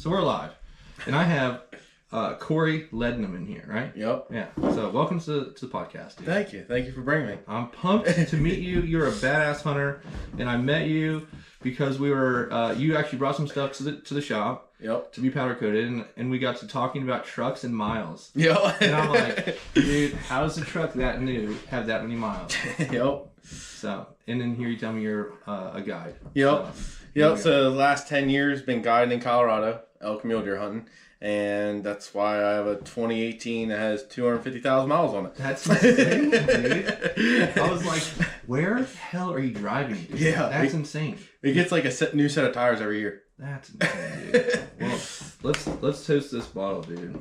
So we're live. And I have Cory Lednum in here, right? Yep. Yeah. So welcome to the podcast, dude. Thank you. Thank you for bringing me. I'm pumped to meet you. You're a badass hunter. And I met you because we were, you actually brought some stuff to the shop. Yep. To be powder coated. And we got to talking about trucks and miles. Yep. And I'm like, dude, how does a truck that new have that many miles? Yep. So, and then here you tell me you're a guide. Yep. So the last 10 years been guiding in Colorado, elk mule deer hunting. And that's why I have a 2018 that has 250,000 miles on it. That's insane, dude. I was like, where the hell are you driving, dude? Yeah. That's insane. It gets like a new set of tires every year. That's insane, dude. Well, let's toast this bottle, dude.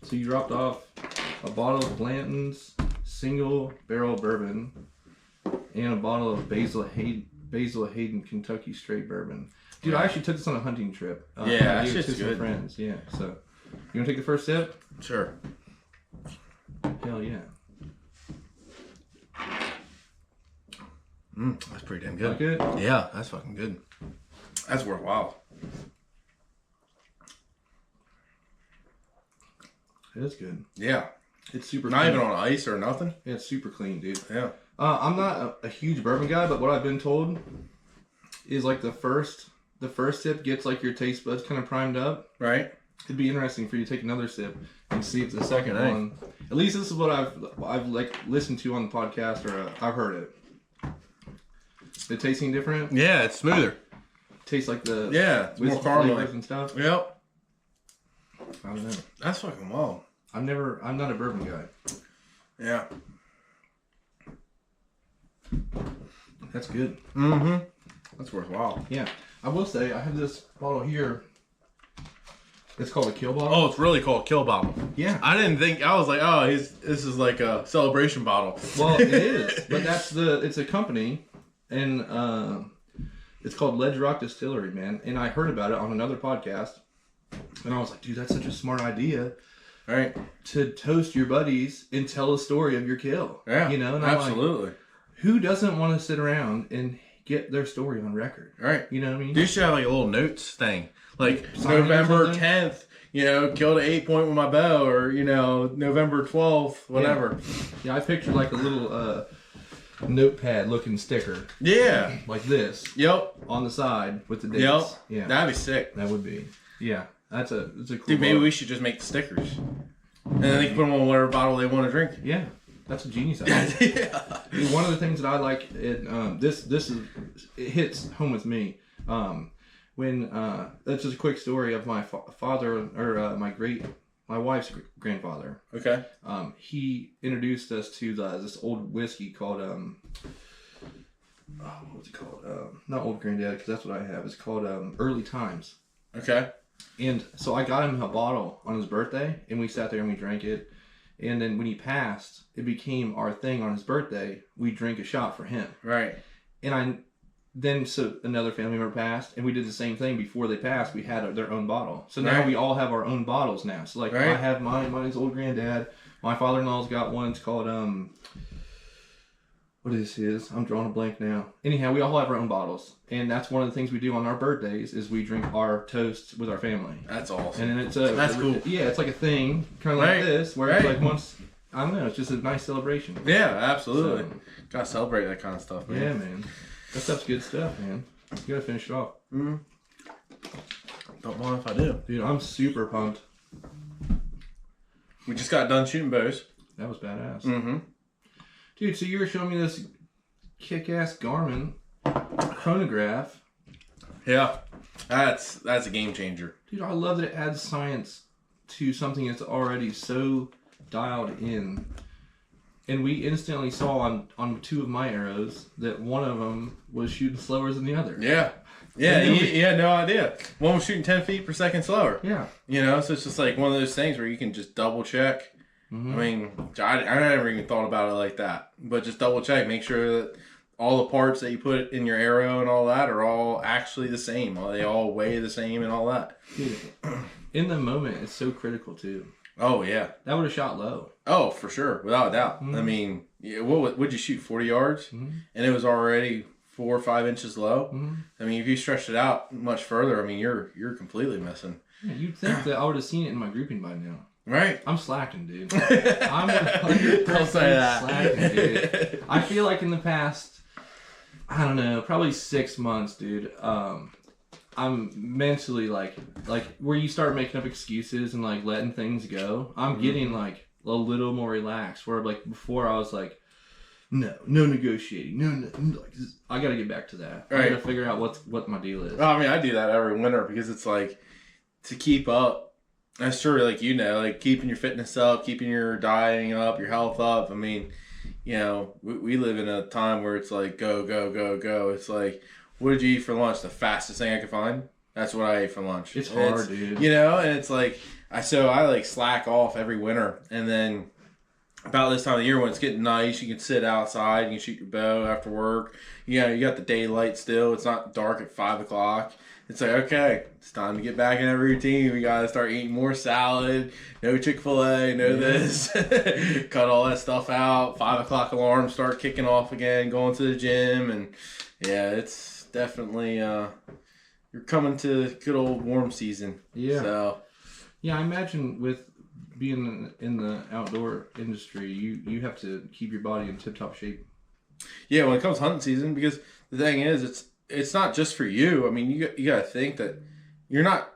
So you dropped off a bottle of Blanton's single barrel bourbon and a bottle of Basil Hayden Kentucky straight bourbon. Dude, I actually took this on a hunting trip. Yeah, that's to just some good. friends. Yeah, so you want to take the first sip? Sure. Hell yeah. That's pretty damn good. Like it? Yeah, that's fucking good. That's worthwhile. It is good. Yeah. It's super Not clean. even on ice or nothing. Yeah, it's super clean, dude. Yeah. I'm not a huge bourbon guy, but what I've been told is like the first sip gets like your taste buds kind of primed up. Right. It'd be interesting for you to take another sip and see if the second Nice. one. At least this is what I've like listened to on the podcast or I've heard it. The tasting different. Yeah, it's smoother. Tastes like the It's more whiskey caramel flavors and stuff. Yep. I don't know. That's fucking wild. I'm not a bourbon guy. Yeah. That's good. Mm-hmm. That's worthwhile. Yeah. I will say I have this bottle here. It's called a Kill bottle. Oh, it's really called Kill Bottle. Yeah. I didn't think, I was like, oh, this is like a celebration bottle. Well, it is, but it's a company, and it's called Ledge Rock Distillery, man. And I heard about it on another podcast, and I was like, dude, that's such a smart idea, Right. to toast your buddies and tell a story of your kill. Yeah. You know, and I'm like, absolutely. who doesn't want to sit around and get their story on record? Right. You know what I mean? You should have like a little notes thing. Like Sign it or November something? 10th, killed an 8-point with my bow, or, November 12th, whatever. Yeah, I pictured like a little notepad looking sticker Yeah. like this Yep. on the side with the dates. Yep. Yeah, That'd be sick. that would be. Yeah, it's a cool. Dude, maybe bottle. we should just make the stickers. And then they can put them on whatever bottle they want to drink. Yeah, that's a genius idea. Yeah. Dude, one of the things that I like, it hits home with me. When that's just a quick story of my father or my wife's grandfather. Okay. He introduced us to this old whiskey called what was it called? Not Old Granddad, because that's what I have. It's called Early Times. Okay. And so I got him a bottle on his birthday, and we sat there and we drank it. And then when he passed, it became our thing on his birthday. We drink a shot for him. Right. And so another family member passed, and we did the same thing before they passed. We had their own bottle. So now Right. we all have our own bottles now. So like Right. I have mine. Mine's Old Granddad. My father-in-law's got one. It's called what is his? I'm drawing a blank now. Anyhow, we all have our own bottles, and that's one of the things we do on our birthdays is we drink our toast with our family. That's awesome. And then That's cool. Yeah, it's like a thing, kind of Right. like this, where it's Right. like once. I don't know. It's just a nice celebration. Yeah, absolutely. So- Gotta celebrate that kind of stuff, man. Yeah, man. That stuff's good stuff, man. You gotta finish it off. Mm-hmm. Don't mind if I do. Dude, I'm super pumped. We just got done shooting bows. That was badass. Mm-hmm. Dude, so you were showing me this kick-ass Garmin chronograph. Yeah. That's a game changer. Dude, I love that it adds science to something that's already so dialed in. And we instantly saw on two of my arrows that one of them was shooting slower than the other. Yeah. Yeah, you had no idea. One was shooting 10 feet per second slower. Yeah. So it's just like one of those things where you can just double check. Mm-hmm. I mean, I never even thought about it like that. But just double check. Make sure that all the parts that you put in your arrow and all that are all actually the same. They all weigh the same and all that. Dude, in the moment, it's so critical too. Oh, yeah. That would have shot low. Oh, for sure. Without a doubt. Mm-hmm. I mean, would you shoot 40 yards? Mm-hmm. And it was already 4 or 5 inches low. Mm-hmm. I mean, if you stretched it out much further, I mean, you're completely missing. Yeah, you'd think that I would have seen it in my grouping by now. Right. I'm slacking, dude. I'm 100% slacking, dude. I feel like in the past, I don't know, probably 6 months, dude. I'm mentally like where you start making up excuses and like letting things go. I'm getting like a little more relaxed. Where like before I was like, no negotiating, no. Like, I got to get back to that. Right. I got to figure out what my deal is. Well, I mean, I do that every winter because it's like to keep up. That's true, like, you know, like keeping your fitness up, keeping your dieting up, your health up. I mean, you know, we live in a time where it's like go. It's like, what did you eat for lunch? The fastest thing I could find? That's what I ate for lunch. It's hard, dude. You know, and it's like, I like slack off every winter. And then about this time of the year when it's getting nice, you can sit outside, you can shoot your bow after work. You know, you got the daylight still. It's not dark at 5 o'clock. It's like, okay, it's time to get back in every routine. We got to start eating more salad, no Chick-fil-A, no this. Cut all that stuff out. 5 o'clock alarm start kicking off again, going to the gym. And yeah, it's definitely, you're coming to good old warm season. Yeah. So. Yeah, I imagine with being in the outdoor industry, you have to keep your body in tip-top shape. Yeah, when it comes hunting season, because the thing is, it's not just for you. I mean, you got to think that you're not,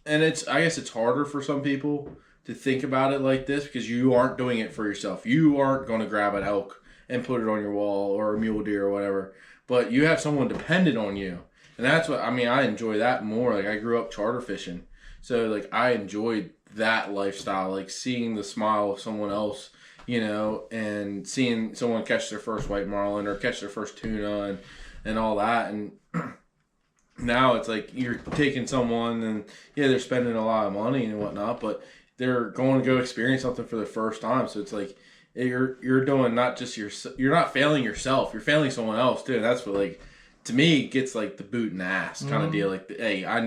and I guess it's harder for some people to think about it like this because you aren't doing it for yourself. You aren't going to grab an elk and put it on your wall or a mule deer or whatever, but you have someone dependent on you. And that's what, I mean, I enjoy that more. Like, I grew up charter fishing. So, like, I enjoyed that lifestyle, like seeing the smile of someone else, you know, and seeing someone catch their first white marlin or catch their first tuna and all that. And now it's like you're taking someone and, yeah, they're spending a lot of money and whatnot, but they're going to go experience something for the first time. So it's like you're doing not just you're not failing yourself, you're failing someone else too. And that's what, like, to me, gets like the boot in the ass kind of deal. Like, hey, I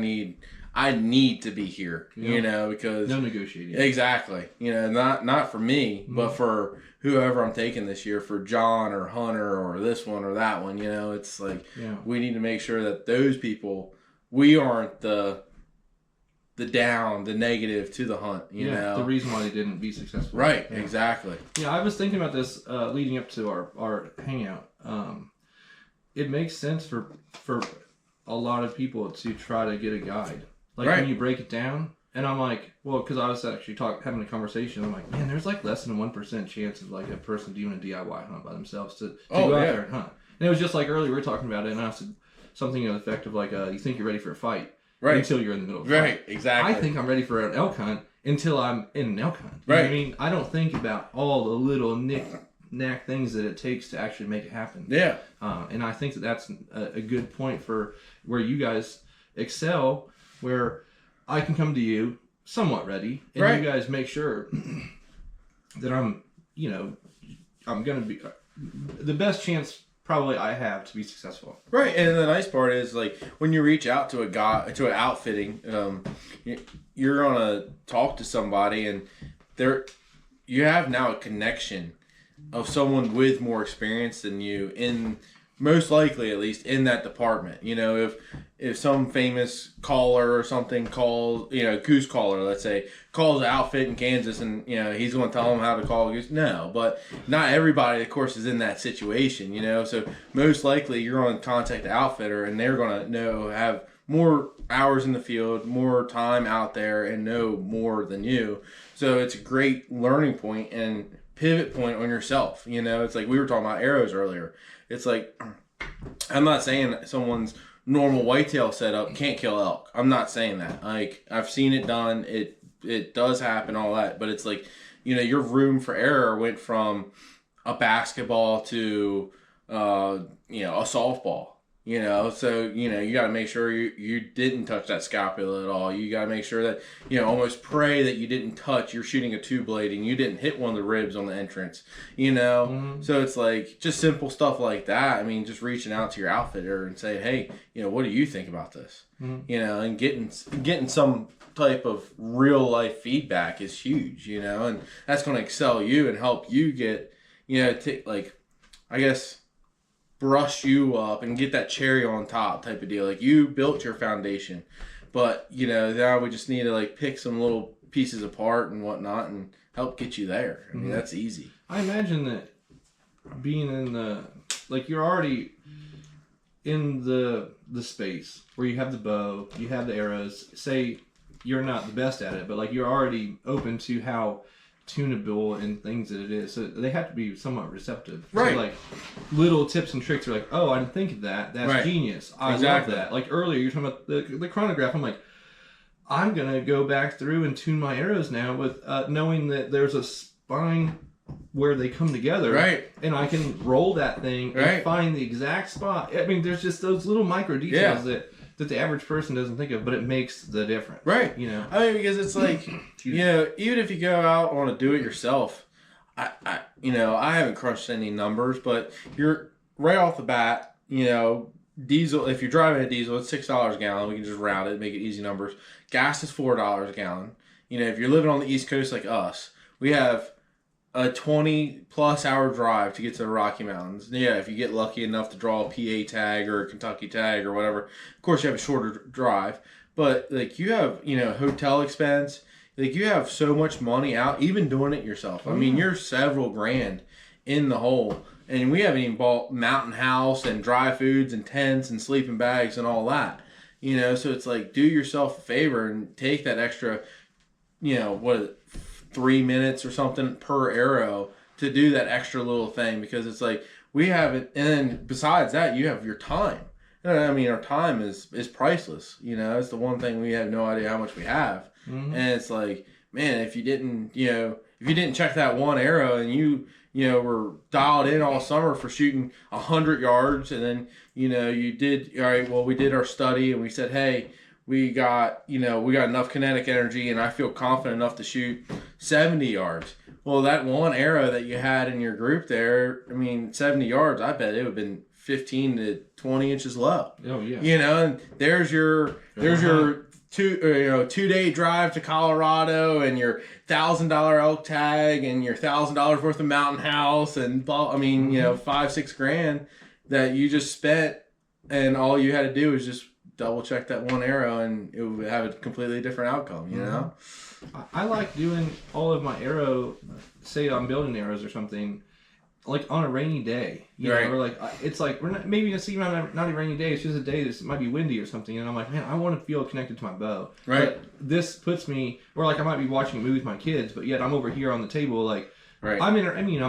need to be here, you know, because no negotiating. Exactly. You know, not for me, but for whoever I'm taking this year, for John or Hunter or this one or that one, you know, it's like, we need to make sure that those people, we aren't the negative to the hunt, you know. The reason why they didn't be successful. Right. Yeah. Exactly. Yeah. I was thinking about this leading up to our hangout. It makes sense for a lot of people to try to get a guide. Like, when you break it down, and I'm like, well, because I was actually having a conversation, I'm like, man, there's like less than a 1% chance of like a person doing a DIY hunt by themselves to go out there and hunt. And it was just like earlier we were talking about it, and I said something to the effect of like, you think you're ready for a fight until you're in the middle of a fight. Right, exactly. I think I'm ready for an elk hunt until I'm in an elk hunt. You know what I mean? I don't think about all the little knack things that it takes to actually make it happen. Yeah. And I think that's a good point for where you guys excel, where I can come to you somewhat ready, and you guys make sure that I'm going to be the best chance probably I have to be successful. Right, and the nice part is, like, when you reach out to an outfitting, you're gonna talk to somebody, and you have now a connection of someone with more experience than you, in most likely at least in that department. You know, if some famous caller or something calls, you know, goose caller, let's say, calls an outfit in Kansas, and, you know, he's going to tell them how to call a goose. No, but not everybody, of course, is in that situation, you know. So most likely you're going to contact the outfitter, and they're going to have more hours in the field, more time out there, and know more than you. So it's a great learning point and pivot point on yourself. You know, it's like we were talking about arrows earlier. It's like, I'm not saying someone's normal whitetail setup can't kill elk. I'm not saying that. Like, I've seen it done. It does happen, all that. But it's like, you know, your room for error went from a basketball to, you know, a softball. You know, so, you know, you got to make sure you didn't touch that scapula at all. You got to make sure that, you know, almost pray that you didn't touch. You're shooting a two-blade and you didn't hit one of the ribs on the entrance, you know. Mm-hmm. So it's like just simple stuff like that. I mean, just reaching out to your outfitter and saying, hey, you know, what do you think about this? Mm-hmm. You know, and getting some type of real-life feedback is huge, you know. And that's going to excel you and help you get, you know, like, I guess, brush you up and get that cherry on top type of deal. Like, you built your foundation, but now we just need to like pick some little pieces apart and whatnot and help get you there. I mean, that's easy. I imagine that being in you're already in the space where you have the bow, you have the arrows. Say you're not the best at it, but like you're already open to how tunable and things that it is. So they have to be somewhat receptive. Right. So like little tips and tricks are like, oh, I didn't think of that. That's genius. I love that. Like earlier, you're talking about the chronograph. I'm like, I'm going to go back through and tune my arrows now with knowing that there's a spine where they come together, right? And I can roll that thing and find the exact spot. I mean, there's just those little micro details that the average person doesn't think of, but it makes the difference, right? I mean, because it's like, even if you go out on a do-it-yourself, I haven't crunched any numbers, but you're right off the bat, diesel. If you're driving a diesel, it's $6 a gallon. We can just round it, make it easy numbers. Gas is $4 a gallon. If you're living on the East Coast like us, we have a 20-plus hour drive to get to the Rocky Mountains. Yeah, if you get lucky enough to draw a PA tag or a Kentucky tag or whatever, of course you have a shorter drive. But like you have, hotel expense. Like you have so much money out, even doing it yourself. I mean, you're several grand in the hole, and we haven't even bought mountain house and dry foods and tents and sleeping bags and all that. So it's like, do yourself a favor and take that extra, 3 minutes or something per arrow to do that extra little thing, because it's like we have it. And then besides that, you have your time. I mean, our time is priceless. It's the one thing we have no idea how much we have. And it's like, man, if you didn't check that one arrow and you were dialed in all summer for shooting 100 yards, and then you did, all right, well, we did our study and we said, hey, we got enough kinetic energy and I feel confident enough to shoot 70 yards. Well, that one arrow that you had in your group there, 70 yards, I bet it would have been 15 to 20 inches low. Oh yeah. And there's your 2-day drive to Colorado and your $1,000 elk tag and your $1,000 worth of mountain house and $5-6 grand that you just spent, and all you had to do was just double check that one arrow and it would have a completely different outcome. I like doing all of my arrow, say I'm building arrows or something, like on a rainy day, or like it's like we're not, maybe it's even not a rainy day. It's just a day that might be windy or something, and I'm like, man, I want to feel connected to my bow. Right. But this puts me, or like I might be watching a movie with my kids, but yet I'm over here on the table, like. Right. I'm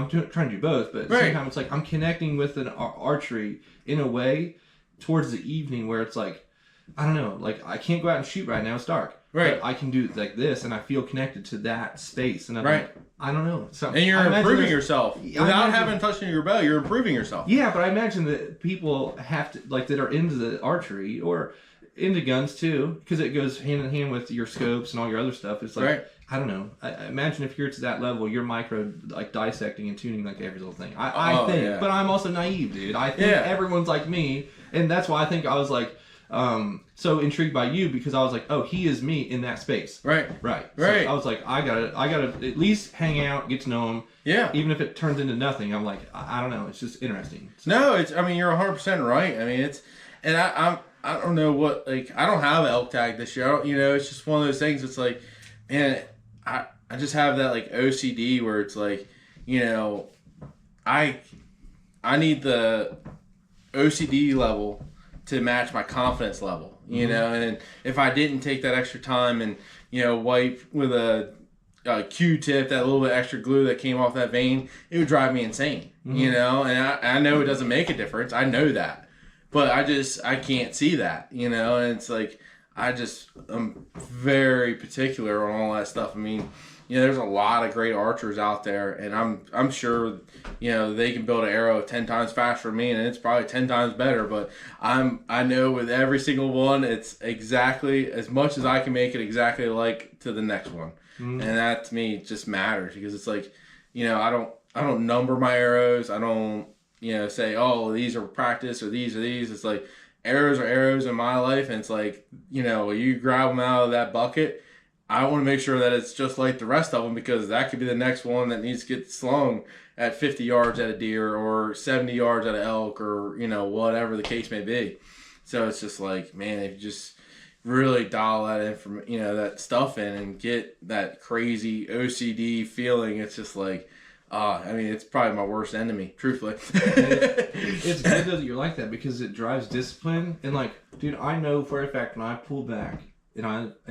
trying to do both, but at the same time, it's like I'm connecting with an archery in a way towards the evening where it's like, I don't know, like I can't go out and shoot right now, it's dark. Right. But I can do like this, and I feel connected to that space, and I'm like, I don't know. And you're improving yourself without having touching your bow. You're improving yourself. Yeah, but I imagine that people have to that are into the archery or into guns too, because it goes hand in hand with your scopes and all your other stuff. It's like I don't know. I imagine if you're to that level, you're micro dissecting and tuning like every little thing. I think, but I'm also naive, dude. I think everyone's like me, and that's why I think I was like. So intrigued by you, because I was like, oh, he is me in that space. Right. So I was like, I gotta at least hang out, get to know him. Yeah. Even if it turns into nothing, I'm like, I don't know. It's just interesting. So. No, you're 100% right. I don't know what, like, I don't have an elk tag this year. It's just one of those things. It's like, man, I just have that like OCD where it's like, I need the OCD level to match my confidence level, and if I didn't take that extra time and, wipe with a Q-tip, that little bit extra glue that came off that vein, it would drive me insane, and I know it doesn't make a difference. I know that, but I can't see that, and it's like, I'm very particular on all that stuff. There's a lot of great archers out there, and I'm sure, they can build an arrow 10 times faster than me, and it's probably 10 times better. But I know with every single one, it's exactly as much as I can make it exactly like to the next one, and that to me just matters, because it's like, I don't number my arrows. I don't say, oh, these are practice or these are these. It's like arrows are arrows in my life, and it's like you grab them out of that bucket. I want to make sure that it's just like the rest of them, because that could be the next one that needs to get slung. at 50 yards at a deer or 70 yards at an elk or, whatever the case may be. So it's just like, man, if you just really dial that in from, that stuff in and get that crazy OCD feeling, it's just like, it's probably my worst enemy, truthfully. It's good that you're like that because it drives discipline. And like, dude, I know for a fact when I pull back and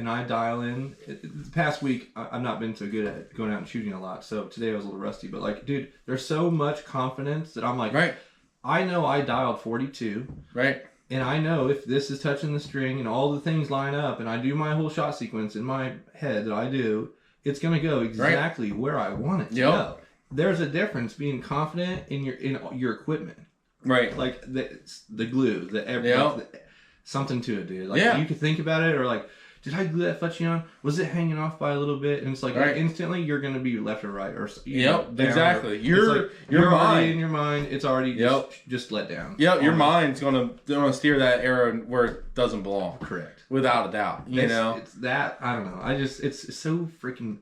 I dial in, the past week I've not been so good at going out and shooting a lot. So today I was a little rusty. But like, dude, there's so much confidence that I'm like, right. I know I dialed 42. Right. And I know if this is touching the string and all the things line up and I do my whole shot sequence in my head that I do, it's going to go exactly where I want it to go. There's a difference being confident in your equipment. Right. Like the glue, something to it, dude. Like you could think about it or like, did I glue that fletching on? Was it hanging off by a little bit? And it's like instantly you're going to be left or right or exactly. Your mind already in your mind, it's already just let down. Your mind's going to steer that arrow where it doesn't belong. Correct. Without a doubt. It's that, I don't know. It's so freaking,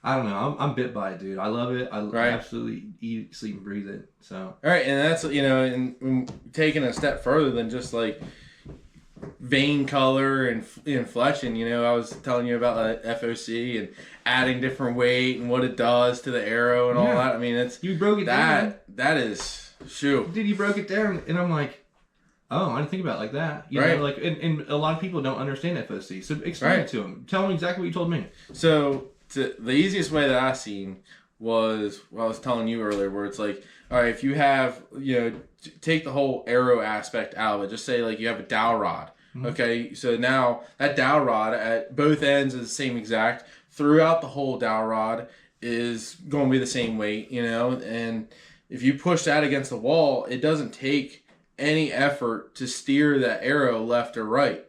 I don't know. I'm bit by it, dude. I love it. I absolutely eat, sleep, and breathe it. So. All right, and that's and taking a step further than just like vein color and fleshing. I was telling you about FOC and adding different weight and what it does to the arrow and all that. I mean, you broke it down. That is shoot. Dude, you broke it down, and I'm like, oh, I didn't think about it like that. You know, like, and a lot of people don't understand FOC. So explain it to them. Tell them exactly what you told me. So the easiest way that I seen was what I was telling you earlier, where it's like, all right, if you have, take the whole arrow aspect out of it. Just say like you have a dowel rod. Mm-hmm. Okay, so now that dowel rod at both ends is the same exact. Throughout the whole dowel rod is going to be the same weight, and if you push that against the wall, it doesn't take any effort to steer that arrow left or right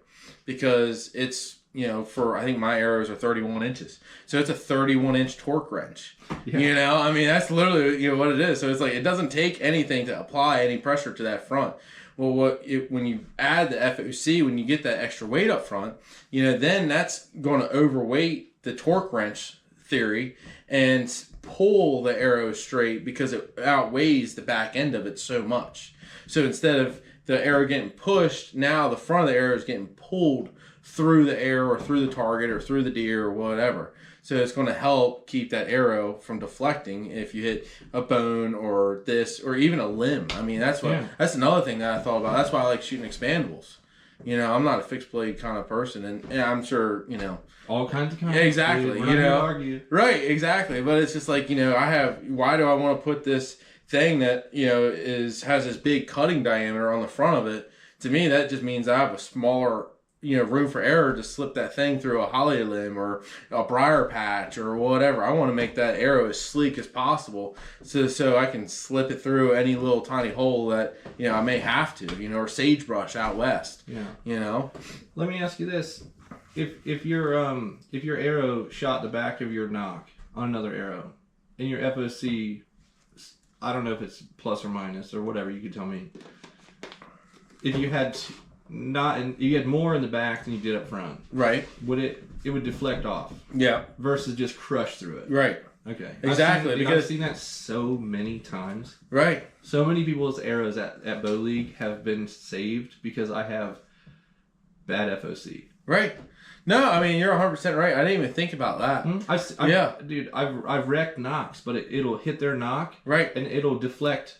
because it's, I think my arrows are 31 inches. So it's a 31-inch torque wrench. Yeah. I mean, that's literally, what it is. So it's like, it doesn't take anything to apply any pressure to that front. Well, when you add the FOC, when you get that extra weight up front, then that's going to overweight the torque wrench theory and pull the arrow straight because it outweighs the back end of it so much. So instead of the arrow getting pushed, now the front of the arrow is getting pulled through the arrow or through the target or through the deer or whatever. So it's going to help keep that arrow from deflecting if you hit a bone or this or even a limb. I mean, that's another thing that I thought about. That's why I like shooting expandables. I'm not a fixed blade kind of person, and I'm sure, all kinds of kinds. Exactly. We're not gonna argue. Right, exactly. But it's just like, why do I want to put this thing that, has this big cutting diameter on the front of it? To me, that just means I have a smaller room for error to slip that thing through a holly limb or a briar patch or whatever. I want to make that arrow as sleek as possible so I can slip it through any little tiny hole that, I may have to, or sagebrush out west. Yeah. Let me ask you this. If your arrow shot the back of your nock on another arrow and your FOC, I don't know if it's plus or minus or whatever, you could tell me. If you had you had more in the back than you did up front. Right. It would deflect off. Yeah. Versus just crush through it. Right. Okay. Exactly. I've seen that so many times. Right. So many people's arrows at Bow League have been saved because I have bad FOC. Right. No, I mean, you're 100% right. I didn't even think about that. Dude, I've wrecked knocks, but it'll hit their knock. Right. And it'll deflect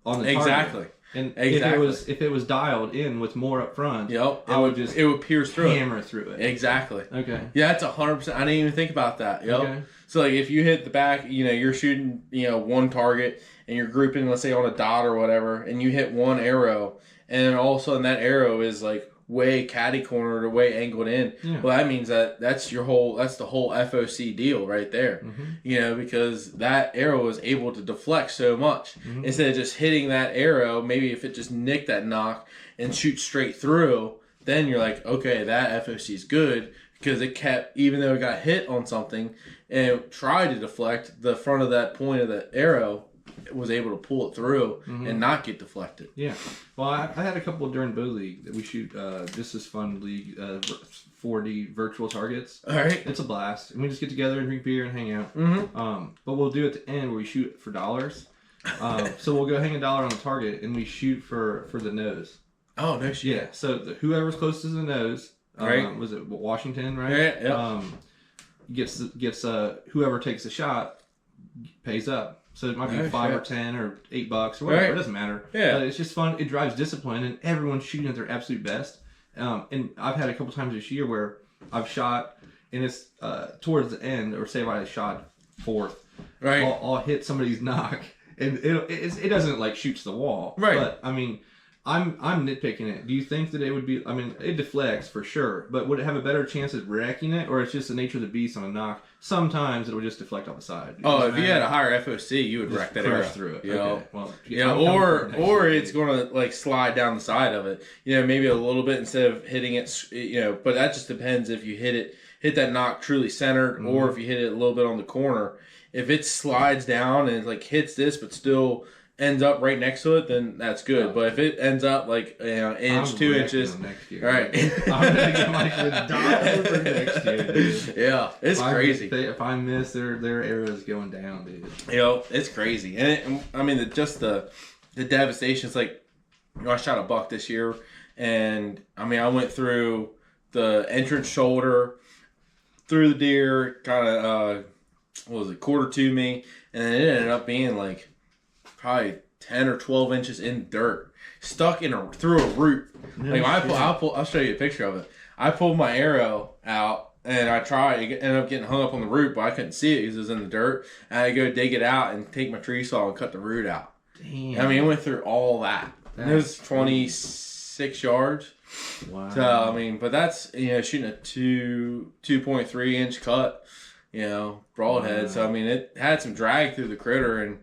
on the target. Exactly. And if it was dialed in with more up front, it would pierce through hammer through it. Exactly. Okay. Yeah, that's 100%. I didn't even think about that. Yep. Okay. So like if you hit the back, you're shooting, one target and you're grouping, let's say on a dot or whatever, and you hit one arrow, and then all of a sudden that arrow is like way catty cornered or way angled in. Yeah. Well, that means that's the whole FOC deal right there. Mm-hmm. Because that arrow is able to deflect so much. Mm-hmm. Instead of just hitting that arrow, maybe if it just nicked that knock and shoot straight through, then you're like, okay, that FOC is good because it kept, even though it got hit on something and it tried to deflect, the front of that point of the arrow was able to pull it through and not get deflected. Yeah. Well, I had a couple during Bow League that we shoot. This is fun league, 4D virtual targets. All right. It's a blast. And we just get together and drink beer and hang out. Mm-hmm. But we'll do it at the end where we shoot for dollars. So we'll go hang $1 on the target and we shoot for the nose. Oh, no shit. Yeah. So whoever's closest to the nose, right? Was it Washington, right? Yeah. Gets whoever takes the shot pays up. So it might be $5 or $10 or $8 or whatever. Right. It doesn't matter. Yeah. It's just fun. It drives discipline, and everyone's shooting at their absolute best. And I've had a couple times this year where I've shot, and it's towards the end, or say if I shot fourth, right? I'll hit somebody's knock, and it doesn't like shoots the wall, right? But I mean, I'm nitpicking it. Do you think that it would be? I mean, it deflects for sure, but would it have a better chance of wrecking it, or it's just the nature of the beast on a knock? Sometimes it would just deflect off the side. Oh, if you had a higher FOC, you would wreck that arrow through it. You know? Okay. Well, yeah, or it's going to like slide down the side of it. You know, maybe a little bit instead of hitting it. You know, but that just depends if you hit that knock truly centered, or if you hit it a little bit on the corner. If it slides down and like hits this, but still ends up right next to it, then that's good. But if it ends up like inch, 2 inches, next year, right? I'm gonna get my $1 for next year, dude. Yeah, it's crazy. If I miss, their arrows going down, dude. You know, it's crazy, and I mean the devastation. It's like, you know, I shot a buck this year, and I mean I went through the entrance shoulder, through the deer, kind of what was it, quarter to me, and then it ended up being like probably 10 or 12 inches in dirt, stuck through a root. Like I'll show you a picture of it. I pulled my arrow out and I tried. It ended up getting hung up on the root, but I couldn't see it because it was in the dirt. And I go dig it out and take my tree saw and cut the root out. Damn. I mean, it went through all that. And it was 26 yards. Wow. So I mean, but that's, you know, shooting a 2.3 inch cut, you know, broadhead. Wow. So I mean, it had some drag through the critter, and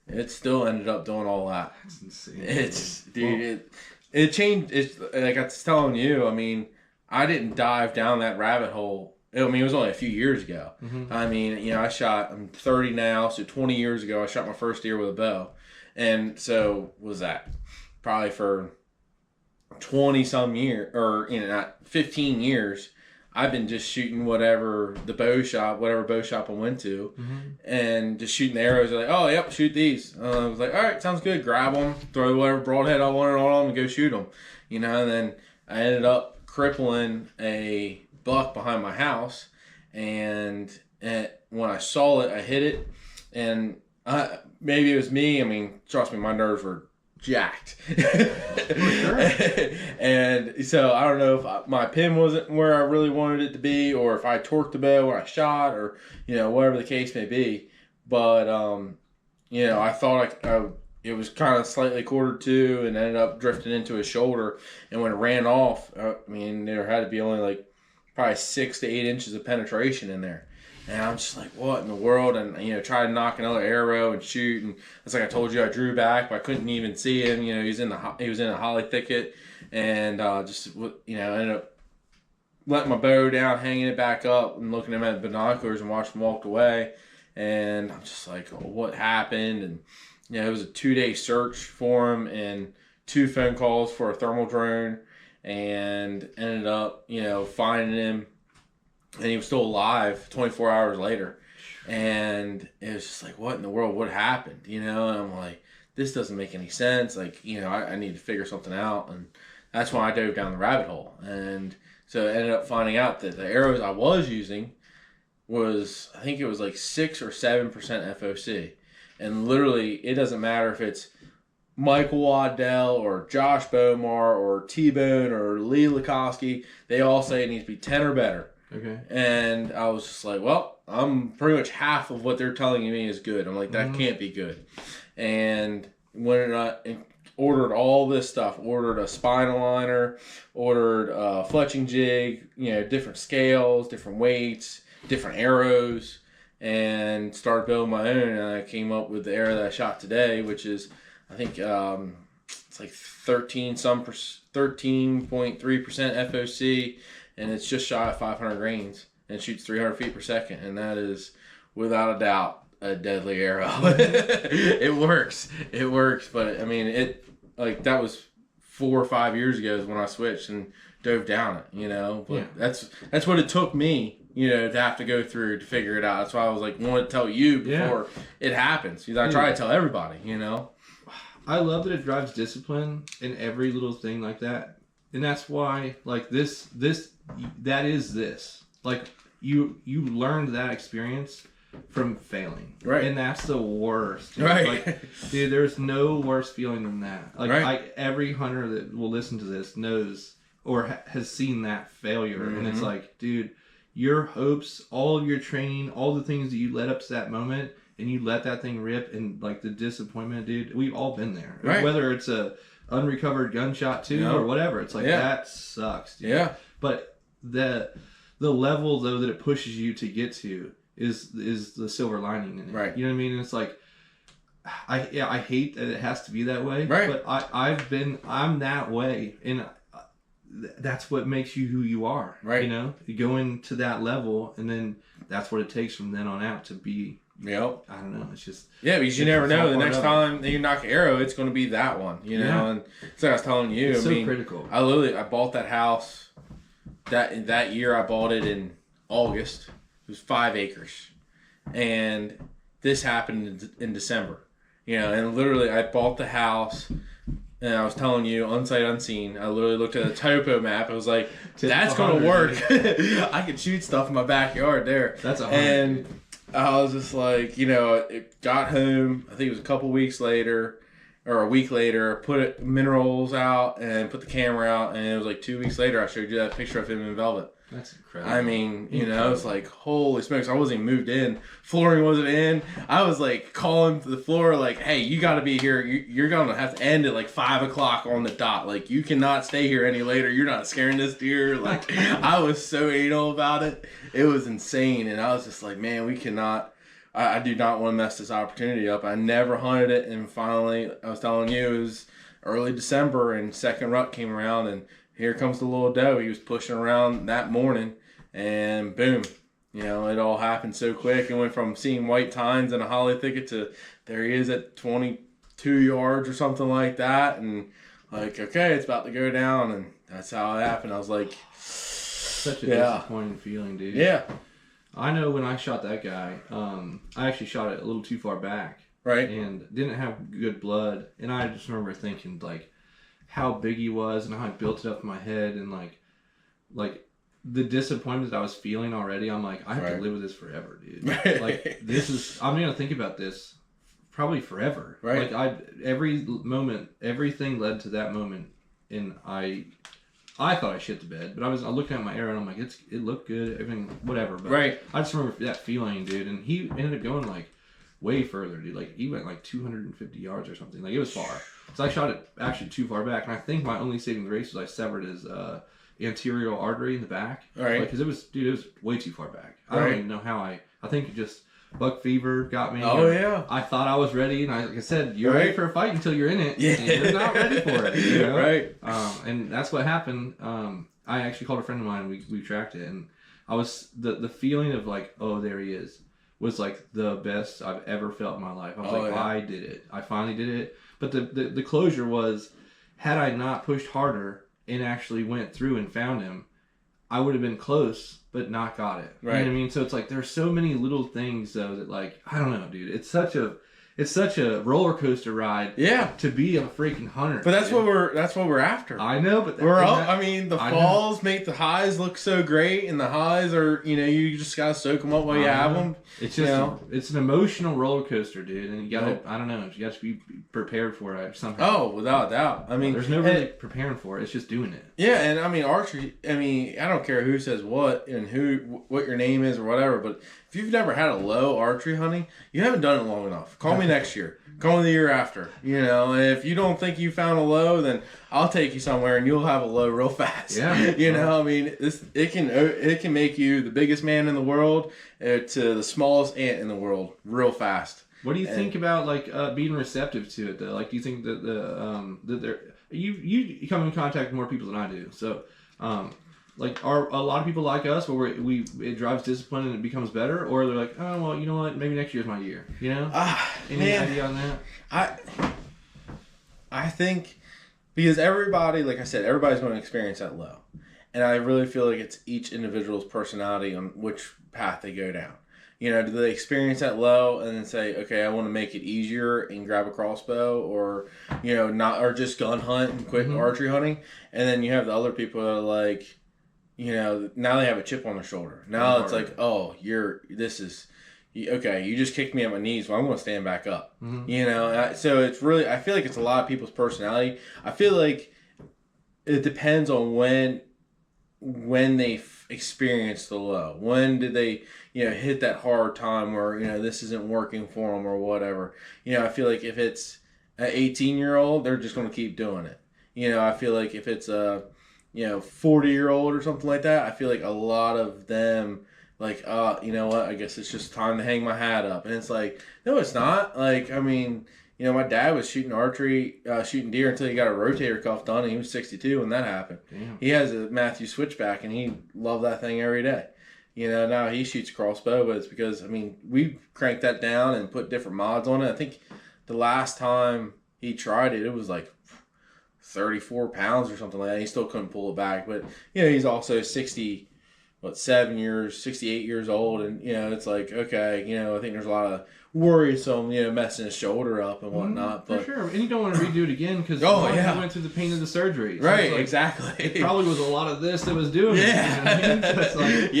it still ended up doing all that. That's insane. It changed. It's like I was telling you. I mean, I didn't dive down that rabbit hole. I mean, it was only a few years ago. Mm-hmm. I mean, you know, I'm 30 now, so 20 years ago, I shot my first deer with a bow, and so was that probably for 20 some years, or you know, not 15 years. I've been just shooting whatever bow shop I went to, and just shooting the arrows. They're like, oh, yep, shoot these. I was like, all right, sounds good. Grab them, throw whatever broadhead I wanted on them, and go shoot them. You know, and then I ended up crippling a buck behind my house, and when I saw it, I hit it, and maybe it was me. I mean, trust me, my nerves were jacked. Sure. And so I don't know if my pin wasn't where I really wanted it to be, or if I torqued the bow when I shot, or you know, whatever the case may be. But you know, I thought it was kind of slightly quartered to, and ended up drifting into his shoulder. And when it ran off, I mean, there had to be only like probably 6 to 8 inches of penetration in there. And I'm just like, what in the world? And, you know, tried to knock another arrow and shoot. And it's like I told you, I drew back, but I couldn't even see him. You know, he was in a holly thicket. And just, you know, ended up letting my bow down, hanging it back up, and looking at him at the binoculars and watched him walk away. And I'm just like, oh, what happened? And, you know, it was a 2-day search for him and 2 phone calls for a thermal drone. And ended up, you know, finding him. And he was still alive 24 hours later. And it was just like, what in the world? What happened? You know, and I'm like, this doesn't make any sense. Like, you know, I need to figure something out. And that's when I dove down the rabbit hole. And so I ended up finding out that the arrows I was using was, I think it was like 6 or 7% FOC. And literally, it doesn't matter if it's Michael Waddell or Josh Bomar or T-Bone or Lee Lukoski. They all say it needs to be 10 or better. Okay. And I was just like, well, I'm pretty much half of what they're telling me is good. I'm like, that can't be good. And when I ordered all this stuff, ordered a spine aligner, ordered a fletching jig, you know, different scales, different weights, different arrows, and started building my own. And I came up with the arrow that I shot today, which is, I think, it's like 13.3% FOC. And it's just shy of 500 grains and shoots 300 feet per second. And that is, without a doubt, a deadly arrow. It works. It works. But, I mean, that was 4 or 5 years ago is when I switched and dove down it, you know. But that's what it took me to have to go through to figure it out. That's why I was like, wanted to tell you before it happens. Because I try to tell everybody, I love that it drives discipline in every little thing like that. And that's why, like, that is this. Like, you learned that experience from failing. Right. And that's the worst. Dude. Right. Like, dude, there's no worse feeling than that. Like, every hunter that will listen to this knows or has seen that failure. And it's like, dude, your hopes, all of your training, all the things that you led up to that moment, and you let that thing rip, and like the disappointment, dude, we've all been there. Right. Whether it's a unrecovered gunshot too or whatever, it's like that sucks, dude. Yeah. But the level though that it pushes you to get to is the silver lining in it. Right. You know what I mean? And it's like I hate that it has to be that way. Right. But I'm that way, and that's what makes you who you are. Right. You go into that level, and then that's what it takes from then on out to be. Yep. I don't know. It's just because you never know. The next time that you knock an arrow, it's going to be that one. And so I was telling you, it's so critical. I bought that house that year. I bought it in August. It was 5 acres, and this happened in December. And literally, I bought the house. And I was telling you, unsight unseen, I literally looked at a topo map. I was like, that's going to work. I could shoot stuff in my backyard there. That's And I was just like, it got home. I think it was a couple weeks later or a week later. Put minerals out and put the camera out. And it was like 2 weeks later, I showed you that picture of him in velvet. That's incredible. I mean, it's like, holy smokes, I wasn't even moved in. Flooring wasn't in. I was like calling the floor like, hey, you got to be here. You're going to have to end at like 5 o'clock on the dot. Like, you cannot stay here any later. You're not scaring this deer. Like, I was so anal about it. It was insane. And I was just like, man, we cannot. I do not want to mess this opportunity up. I never hunted it. And finally, I was telling you, it was early December and second rut came around, and here comes the little doe. He was pushing around that morning, and boom, it all happened so quick. It went from seeing white tines in a holly thicket to there he is at 22 yards or something like that, and like, okay, it's about to go down, and that's how it happened. I was like, such a disappointing feeling, dude. Yeah. I know when I shot that guy, I actually shot it a little too far back. Right. And didn't have good blood, and I just remember thinking, like, how big he was and how I built it up in my head, and like the disappointment that I was feeling already. I'm like, I have to live with this forever, dude. Like, I'm gonna think about this probably forever. Right. Like, every moment, everything led to that moment, and I thought I shit the bed, but I was looking at my arrow and I'm like, it looked good, everything, whatever. But I just remember that feeling, dude. And he ended up going like way further, dude. Like, he went like 250 yards or something. Like, it was far. So I shot it actually too far back, and I think my only saving grace was I severed his anterior artery in the back. Right. Because it was way too far back. I don't even know how I think it just buck fever got me. Oh, yeah. I thought I was ready, and like I said, you're ready for a fight until you're in it. Yeah. And you're not ready for it. Right. And that's what happened. I actually called a friend of mine, and we tracked it, and I was the feeling of like, oh, there he is, was like the best I've ever felt in my life. I was I did it. I finally did it. But the closure was, had I not pushed harder and actually went through and found him, I would have been close, but not got it. Right. You know what I mean? So it's like, there's so many little things though that, like, I don't know, dude. It's such a roller coaster ride. Yeah. To be a freaking hunter. But that's what we're after. I know, but the falls make the highs look so great, and the highs are, you just gotta soak them up while you have them. It's just it's an emotional roller coaster, dude, and you gotta I don't know, you gotta be prepared for it somehow. Oh, without a doubt. I mean, there's no really preparing for it. It's just doing it. Yeah, and I mean archery. I mean, I don't care who says what and what your name is or whatever, but if you've never had a low archery hunting, you haven't done it long enough. Call me next year. Call me the year after. And if you don't think you found a low, then I'll take you somewhere and you'll have a low real fast. Yeah. I mean, it can make you the biggest man in the world to the smallest ant in the world real fast. What do you think about like being receptive to it though? Like, do you think that you come in contact with more people than I do? So, like, are a lot of people like us where it drives discipline and it becomes better, or they're like, oh well, you know what, maybe next year's my year, Any idea on that? I think because everybody, like I said, everybody's going to experience that low, And I really feel like it's each individual's personality on which path they go down. You know, do they experience that low and then say, okay, I want to make it easier and grab a crossbow, or, you know, not, or just gun hunt and quit archery hunting? And then you have the other people that are like, you know, now they have a chip on their shoulder. Now it's like, oh, okay, you just kicked me at my knees. Well, I'm going to stand back up. You know, so it's really, I feel like it's a lot of people's personality. I feel like it depends on when they experienced the low. When did they, you know, hit that hard time where, you know, this isn't working for them or whatever. You know, I feel like if it's an 18-year-old, they're just going to keep doing it. You know, I feel like if it's a, you know, 40-year-old or something like that, I feel like a lot of them, like, you know what, I guess it's just time to hang my hat up. And it's like, no, it's not. Like, I mean, you know, my dad was shooting deer until he got a rotator cuff done, and he was 62 when that happened. Damn. He has a Matthew switchback, and he loved that thing every day. You know, now he shoots crossbow, but it's because, I mean, we cranked that down and put different mods on it. I think the last time he tried it, it was like 34 pounds or something like that. He still couldn't pull it back. But, you know, he's also 68 years old. And, you know, it's like, okay, you know, I think there's a lot of worrisome, you know, messing his shoulder up and whatnot. But for sure. And you don't want to redo it again because he went through the pain of the surgery. So right, like, exactly. It probably was a lot of this that was doing it. You know what I mean? So it's like,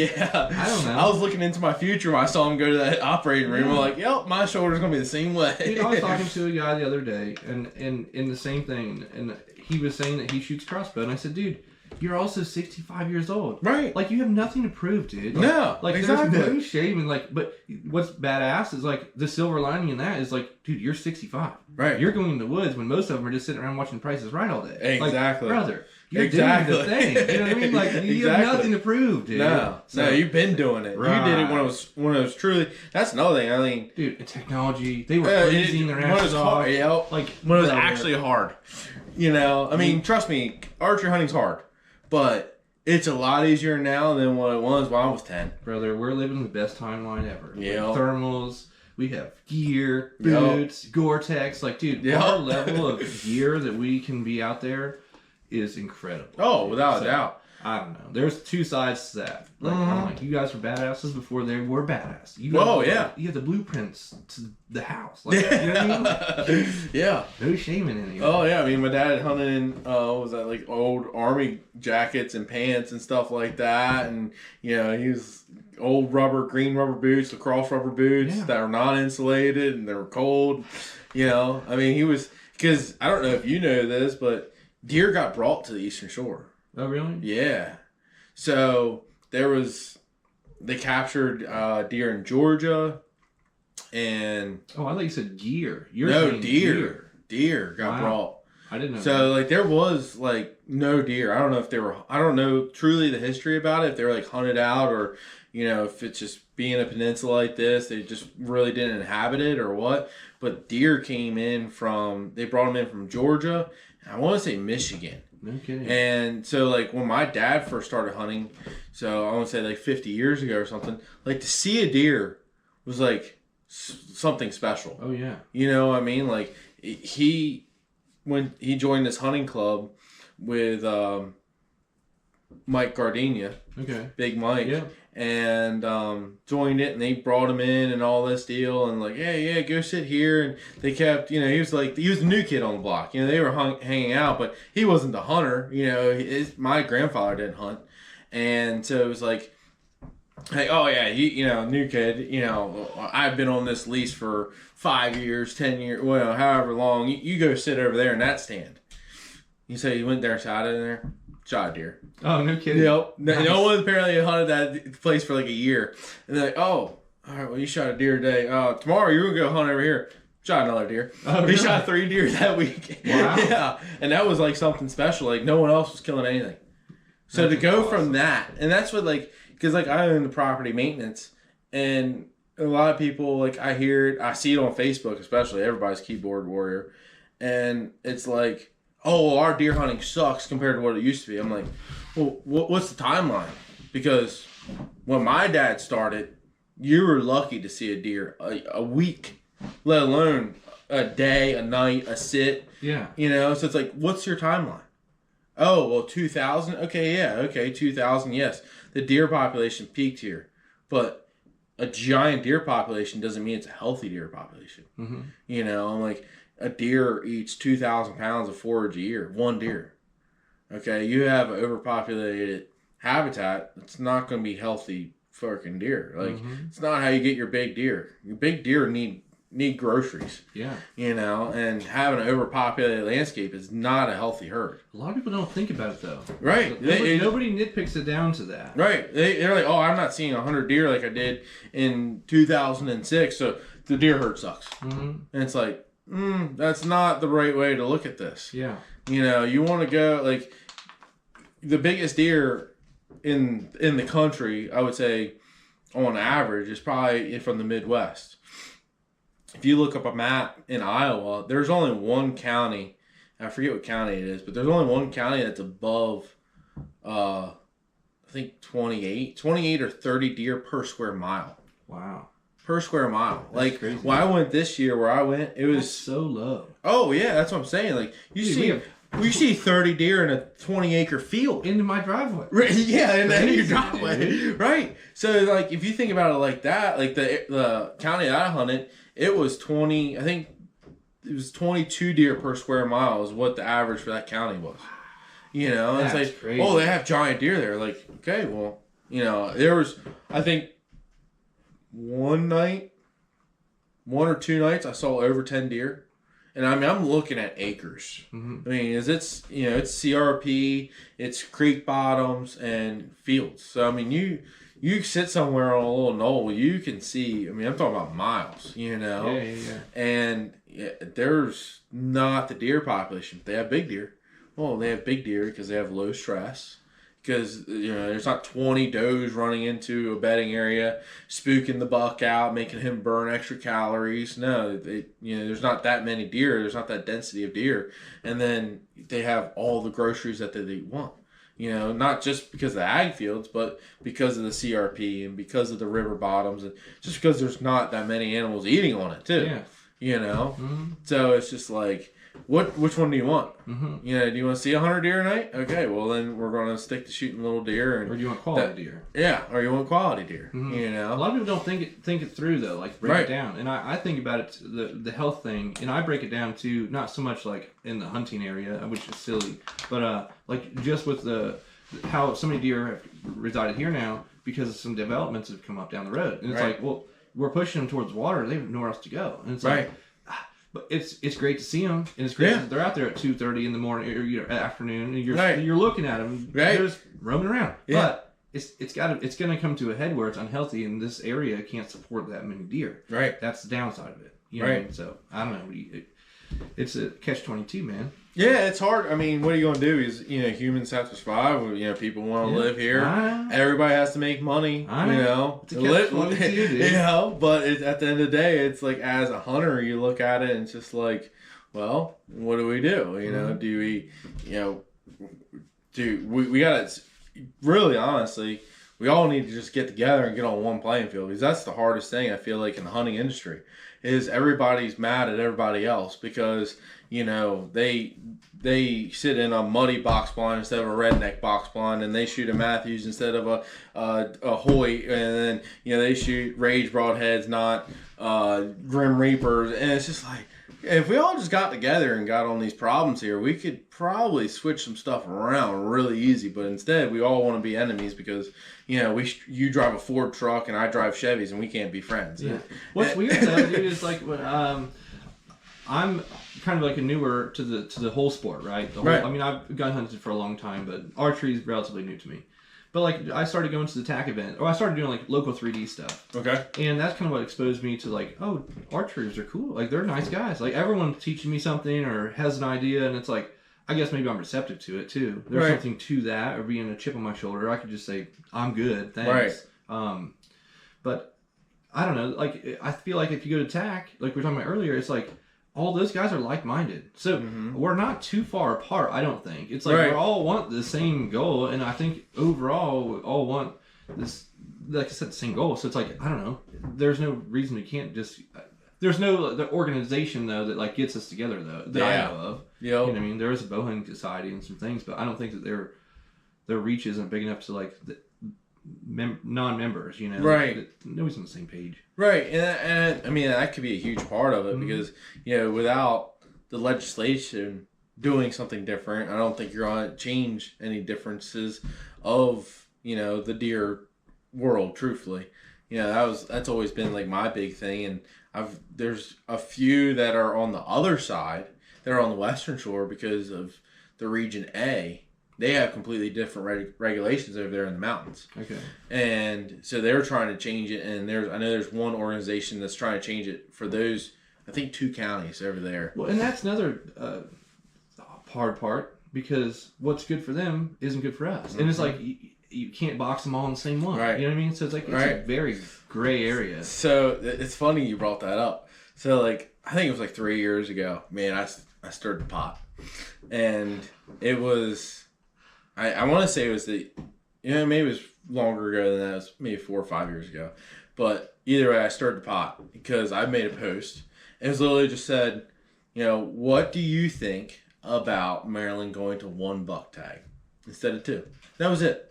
I don't know. I was looking into my future when I saw him go to that operating room. I'm like, yep, my shoulder's going to be the same way. Dude, I was talking to a guy the other day and the same thing. And he was saying that he shoots crossbow. And I said, dude, you're also 65 years old. Right. Like, you have nothing to prove, dude. Like, exactly. There's no shame. And, like, but what's badass is, like, the silver lining in that is, like, dude, you're 65. Right. You're going in the woods when most of them are just sitting around watching Price is Right all day. Exactly. Like, brother, you're doing the thing. You know what I mean? Like, you have nothing to prove, dude. No, you've been doing it. Right. You did it when it was truly. That's another thing. I mean, dude, technology. They were freezing their asses off. Like, when it was actually hard. You know, I mean, trust me, archery hunting's hard, but it's a lot easier now than what it was when I was 10. Brother, we're living the best timeline ever. Yeah. Like thermals, we have gear, boots, Gore-Tex. Like, dude, our level of gear that we can be out there is incredible. Oh, without a doubt. I don't know. There's two sides to that. Like, I'm like, you guys were badasses before they were badass. You have the blueprints to the house. Like, you know what I mean? Yeah. No shame in any of it. Oh, yeah. I mean, my dad hunted in, what was that, like old army jackets and pants and stuff like that. And, you know, he was old green rubber boots, lacrosse rubber boots that were not insulated and they were cold. You know, I mean, he was, because I don't know if you know this, but deer got brought to the Eastern Shore. Oh, really? Yeah. So they captured deer in Georgia, and I thought you said gear. Deer got brought. I didn't know. So like there was like no deer. I don't know truly the history about it. If they were like hunted out, or you know, if it's just being a peninsula like this, they just really didn't inhabit it or what. But deer they brought them in from Georgia. I want to say Michigan. No kidding. And so, like, when my dad first started hunting, so I want to say like 50 years ago or something, like to see a deer was like something special. Oh, yeah. You know what I mean? Like, when he joined this hunting club with Mike Gardenia. Okay. Big Mike. Yeah. And joined it, and they brought him in and all this deal, and like, yeah, go sit here. And they kept, you know, he was the new kid on the block. You know, they were hanging out, but he wasn't the hunter. You know, my grandfather didn't hunt, and so it was like, hey, oh yeah, you know, new kid. You know, I've been on this lease for 5 years, 10 years, well, however long. You go sit over there in that stand. You say you went there, sat in there. Shot a deer. Oh, no kidding. Yep. Nice. No one apparently hunted that place for like a year. And they're like, oh, all right, well, you shot a deer today. Tomorrow you're going to go hunt over here. Shot another deer. Oh, he really? shot 3 deer that week. Wow. Yeah. And that was like something special. Like no one else was killing anything. So to go from that, and that's what like, because like I own the property maintenance, and a lot of people, like I see it on Facebook, especially everybody's keyboard warrior. And it's like, oh, well, our deer hunting sucks compared to what it used to be. I'm like, well, what's the timeline? Because when my dad started, you were lucky to see a deer a week, let alone a day, a night, a sit. Yeah. You know, so it's like, what's your timeline? Oh, well, 2000? Okay, yeah, okay, 2000, yes. The deer population peaked here. But a giant deer population doesn't mean it's a healthy deer population. Mm-hmm. You know, like a deer eats 2,000 pounds of forage a year, one deer. Okay, you have an overpopulated habitat, it's not going to be healthy fucking deer. Like, it's not how you get your big deer. Your big deer need groceries. Yeah. You know, and having an overpopulated landscape is not a healthy herd. A lot of people don't think about it though. Right. Nobody nitpicks it down to that. Right. They're like, oh, I'm not seeing 100 deer like I did in 2006, so the deer herd sucks. And it's like, that's not the right way to look at this. Yeah. You know, you want to go, like, the biggest deer in the country, I would say, on average, is probably from the Midwest. If you look up a map in Iowa, there's only one county, I forget what county it is, but there's only one county that's above, I think 28 or 30 deer per square mile. Wow. Per square mile. That's like, crazy. when I went this year, where I went, it was... That's so low. Oh, yeah, that's what I'm saying. Like, you see 30 deer in a 20-acre field. Into my driveway. Right, yeah, in your Crazy, driveway. dude. Right. So, like, if you think about it like that, like, the county that I hunted, it was 20, I think it was 22 deer per square mile is what the average for that county was. You know, That's it's like, crazy. oh, they have giant deer there. Like, okay, well, you know, there was, I think, one or two nights, I saw over 10 deer. And I mean, I'm looking at acres. I mean, it's CRP, it's creek bottoms and fields. So I mean, you sit somewhere on a little knoll, you can see. I mean, I'm talking about miles. You know, Yeah. And there's not the deer population. They have big deer. Well, they have big deer because they have low stress. Because, you know, there's not 20 does running into a bedding area, spooking the buck out, making him burn extra calories. No, there's not that many deer. There's not that density of deer. And then they have all the groceries that they want. You know, not just because of the ag fields, but because of the CRP and because of the river bottoms. And just because there's not that many animals eating on it, too. Yeah. You know? So it's just like... Which one do you want? You know, do you want to see 100 deer a night? Okay, well then we're going to stick to shooting little deer. Or do you want quality deer? Yeah, or you want quality deer. You know, a lot of people don't think it through though, like break it down. And I think about it, the health thing, and I break it down too, not so much like in the hunting area, which is silly, but like just with how so many deer have resided here now because of some developments that have come up down the road, and it's like, well, we're pushing them towards water, they have nowhere else to go, and it's like. But it's great to see them, and it's great that they're out there at 2:30 in the morning or afternoon, and you're looking at them, they're just roaming around. But it's gonna come to a head where it's unhealthy, and this area can't support that many deer. Right. That's the downside of it. You know what I mean? So I don't know. It's a catch-22, man. Yeah, it's hard. I mean, what are you going to do? Is, you know, humans have to survive. You know, people want to live here. Everybody has to make money. You know, it's a catch-22, dude. You know, but at the end of the day, it's like, as a hunter, you look at it and it's just like, well, what do we do? You know, do we, you know, we got to, really honestly, we all need to just get together and get on one playing field, because that's the hardest thing I feel like in the hunting industry, is everybody's mad at everybody else because, you know, they sit in a muddy box blind instead of a redneck box blind, and they shoot a Matthews instead of a Hoyt, and then, you know, they shoot Rage Broadheads, not Grim Reapers, and it's just like, if we all just got together and got on these problems here, we could probably switch some stuff around really easy. But instead, we all want to be enemies because, you know, you drive a Ford truck and I drive Chevys, and we can't be friends. Yeah. What's weird though, dude, is like when I'm kind of like a newer to the whole sport, right? I mean, I've gun hunted for a long time, but archery is relatively new to me. But like, I started going to the TAC event, or I started doing like local 3D stuff. Okay. And that's kind of what exposed me to like, oh, archers are cool. Like, they're nice guys. Like, everyone's teaching me something or has an idea, and it's like, I guess maybe I'm receptive to it too. There's something to that, or being a chip on my shoulder. I could just say, I'm good, thanks. But I don't know. Like, I feel like if you go to TAC, like we were talking about earlier, it's like, all those guys are like-minded. So we're not too far apart, I don't think. It's like we all want the same goal, and I think overall we all want this, like I said, the same goal. So it's like, I don't know. There's no reason we can't just... There's no the organization, though, that like gets us together, though, that I know of. Yep. You know what I mean? There is a bow hunting society and some things, but I don't think that their reach isn't big enough to like non-members. You know, right? Nobody's on the same page. Right, and I mean that could be a huge part of it because without the legislation doing something different, I don't think you're going to change any differences of the deer world. Truthfully, that's always been like my big thing, and there's a few that are on the other side that are on the Western Shore because of the Region A. They have completely different regulations over there in the mountains. Okay. And so they're trying to change it, and I know there's one organization that's trying to change it for those, I think 2 counties over there. Well, and that's another hard part because what's good for them isn't good for us. And it's like you can't box them all in the same one. Right. You know what I mean? So it's like it's a very gray area. So it's funny you brought that up. So like I think it was like 3 years ago, man, I stirred the pot. And it was... I want to say it was maybe it was longer ago than that. It was maybe 4 or 5 years ago. But either way, I stirred the pot because I made a post. And it was literally just said, what do you think about Maryland going to 1 buck tag instead of 2? That was it.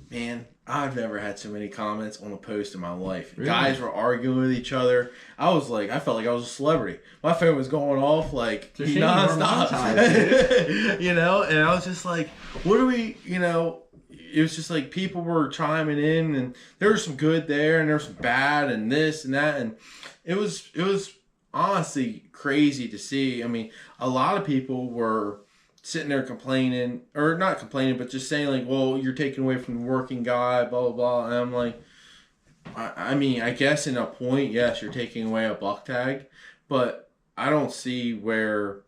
Man, I've never had so many comments on a post in my life. Really? Guys were arguing with each other. I felt like I was a celebrity. My phone was going off like nonstop. And I was just like, what do we, it was just like people were chiming in and there was some good there and there was some bad and this and that. And it was honestly crazy to see. I mean, a lot of people were sitting there complaining, or not complaining, but just saying like, well, you're taking away from the working guy, blah, blah, blah. And I'm like, I mean, I guess in a point, yes, you're taking away a buck tag, but I don't see where,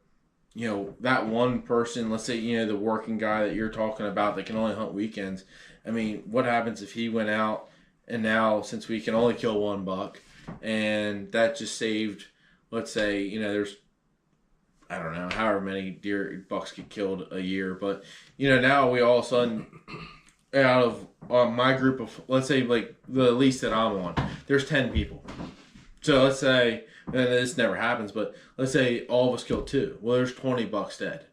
that one person, let's say, the working guy that you're talking about that can only hunt weekends. I mean, what happens if he went out and now, since we can only kill 1 buck, and that just saved, let's say, there's, I don't know, however many bucks get killed a year. But, now we all of a sudden, out of my group of, let's say, like, the least that I'm on, there's 10 people. So let's say, and this never happens, but let's say all of us kill 2. Well, there's 20 bucks dead.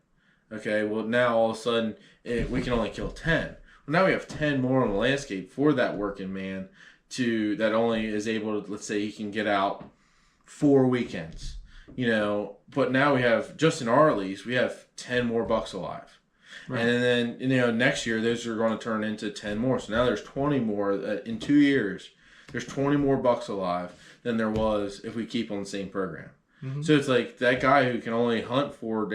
Okay, well, now all of a sudden, we can only kill 10. Well, now we have 10 more on the landscape for that working man that only is able to, let's say, he can get out 4 weekends. But now we have, just in our lease, we have 10 more bucks alive. Right. And then, next year, those are going to turn into 10 more. So now there's 20 more. In 2 years, there's 20 more bucks alive than there was if we keep on the same program. Mm-hmm. So it's like that guy who can only hunt 4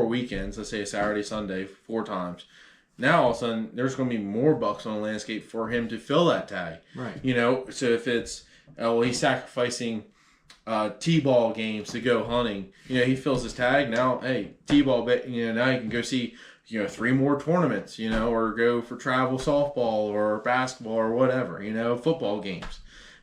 weekends, let's say a Saturday, Sunday, 4 times. Now, all of a sudden, there's going to be more bucks on the landscape for him to fill that tag. Right. So if it's, he's sacrificing T-ball games to go hunting. He fills his tag. Now, hey, T-ball, now you can go see, 3 more tournaments, or go for travel softball or basketball or whatever, football games.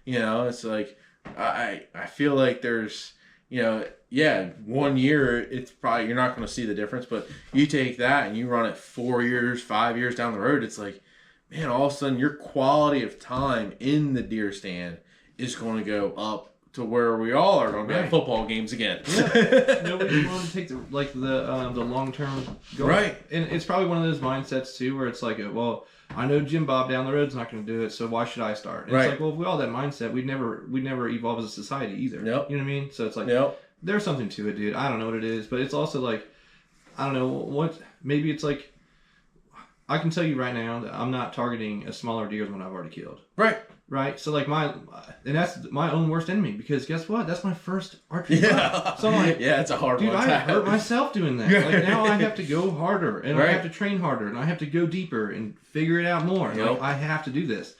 It's like, I feel like there's, 1 year, it's probably, you're not going to see the difference, but you take that and you run it 4 years, 5 years down the road, it's like, man, all of a sudden your quality of time in the deer stand is going to go up to where we all are going to be at football games again. Yeah. Nobody's willing to take the long term goal. Right. And it's probably one of those mindsets too, where it's like, well, I know Jim Bob down the road's not going to do it, so why should I start? And it's like, well, if we all had that mindset, we'd never evolve as a society either. Yep. You know what I mean? So it's like, there's something to it, dude. I don't know what it is, but it's also like, I don't know what. Maybe it's like, I can tell you right now that I'm not targeting a smaller deer than what I've already killed. Right. Right, so like that's my own worst enemy, because guess what? That's my first archery buck. So I'm like, it's a hard one. Dude, I hurt myself doing that. Like now I have to go harder, and I have to train harder, and I have to go deeper and figure it out more. Like I have to do this.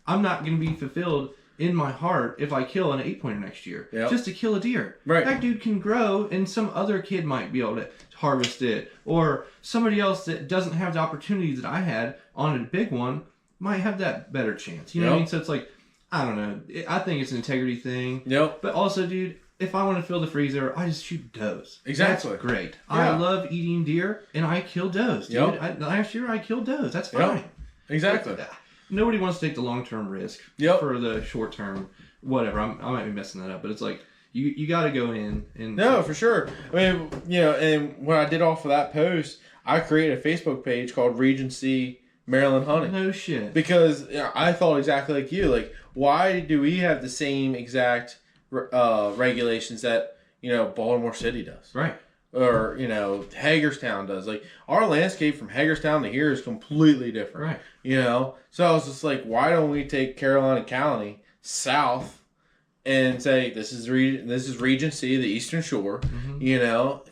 I'm not going to be fulfilled in my heart if I kill an 8-pointer next year just to kill a deer. Right. That dude can grow, and some other kid might be able to harvest it, or somebody else that doesn't have the opportunity that I had on a big one might have that better chance. You know what I mean? So it's like, I don't know. I think it's an integrity thing. Yep. But also, dude, if I want to fill the freezer, I just shoot does. Exactly. That's great. Yeah. I love eating deer, and I kill does, dude. Last year, I killed does. That's fine. Yep. Exactly. But, nobody wants to take the long-term risk for the short-term whatever. I might be messing that up, but it's like, you got to go in and No, for sure. I mean, and when I did off of that post, I created a Facebook page called Regency Maryland Hunting. No shit. Because I thought exactly like you. Like, why do we have the same exact regulations that Baltimore City does? Right. Or Hagerstown does. Like, our landscape from Hagerstown to here is completely different. Right. So I was just like, why don't we take Carolina County south and say this is Regency, the Eastern Shore,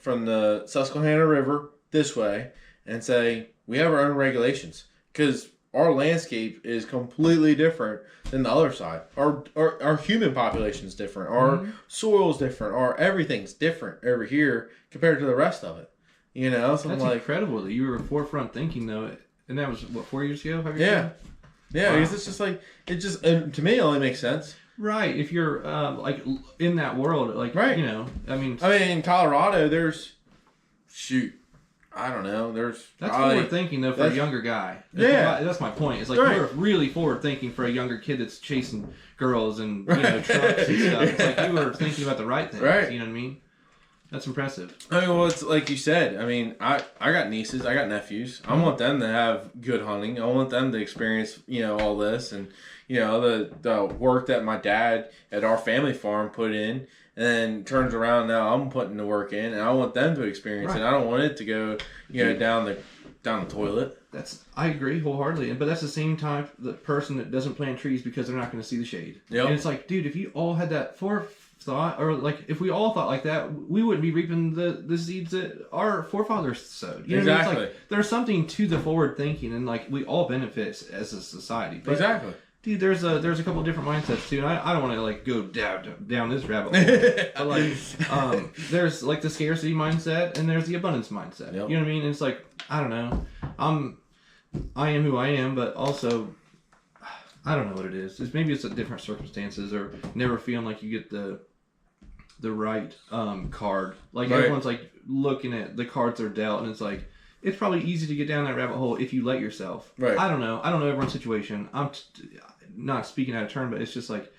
from the Susquehanna River this way, and say we have our own regulations because our landscape is completely different than the other side. Our human population is different. Our soil's different. Our everything's different over here compared to the rest of it. So that's incredible that you were forefront thinking though, and that was what 4 years ago. Yeah, wow. Because it's just like to me it only makes sense. Right, if you're like in that world, like right. I mean, in Colorado, there's I don't know. That's forward thinking though for a younger guy. That's my point. It's like you're really forward thinking for a younger kid that's chasing girls and trucks and stuff. It's like you were thinking about the right things. Right. You know what I mean? That's impressive. Well, it's like you said. I got nieces, I got nephews. I want them to have good hunting. I want them to experience all this and the work that my dad at our family farm put in. And then turns around now I'm putting the work in and I want them to experience it. I don't want it to go down the toilet. I agree wholeheartedly, but that's the same type the person that doesn't plant trees because they're not going to see the shade. Yep. And it's like, dude, if you all had that forethought, or like if we all thought like that, we wouldn't be reaping the seeds that our forefathers sowed. You know what I mean? It's like, there's something to the forward thinking, and like we all benefit as a society. But, exactly. Dude, there's a couple of different mindsets too, and I don't want to like go down this rabbit hole. But like, there's like the scarcity mindset, and there's the abundance mindset. Yep. You know what I mean? And it's like, I don't know, I am who I am, but also I don't know what it is. Maybe it's different circumstances, or never feeling like you get the right card. Like everyone's like looking at the cards they're dealt, and it's like, it's probably easy to get down that rabbit hole if you let yourself. Right. I don't know everyone's situation. I'm not speaking out of turn, but it's just like,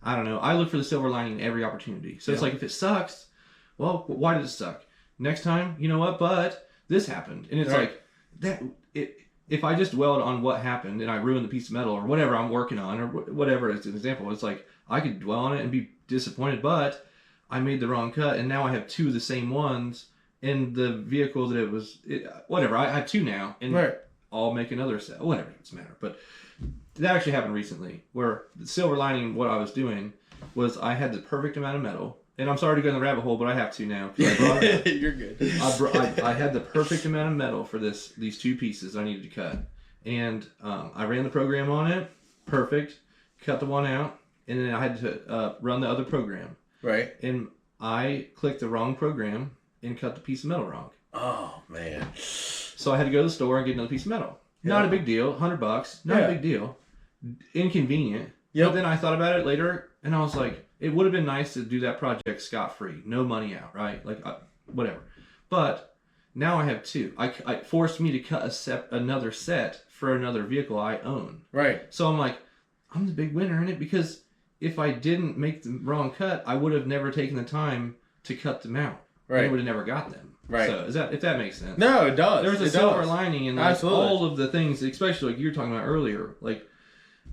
I don't know. I look for the silver lining in every opportunity. So it's like, if it sucks, well, why did it suck? Next time, you know what? But this happened, and it's like that. If I just dwelled on what happened and I ruined the piece of metal or whatever I'm working on or whatever as an example, it's like I could dwell on it and be disappointed, but I made the wrong cut, and now I have two of the same ones in the vehicle that whatever. I have two now, and I'll make another set. Whatever, it doesn't matter. But that actually happened recently, where the silver lining what I was doing was I had the perfect amount of metal. And I'm sorry to go in the rabbit hole, but I have to now. You're good. I had the perfect amount of metal for these two pieces I needed to cut. And I ran the program on it. Perfect. Cut the one out. And then I had to run the other program. Right. And I clicked the wrong program and cut the piece of metal wrong. Oh, man. So I had to go to the store and get another piece of metal. Yeah. Not a big deal. $100. Not a big deal. Inconvenient. Yep. But then I thought about it later, and I was like, it would have been nice to do that project scot-free. No money out, right? Like, whatever. But now I have two. I forced me to cut another set for another vehicle I own. Right. So I'm like, I'm the big winner in it, because if I didn't make the wrong cut, I would have never taken the time to cut them out. Right. I would have never got them. Right. So if that makes sense. No, it does. There's a silver lining in like all of the things, especially like you were talking about earlier. Like,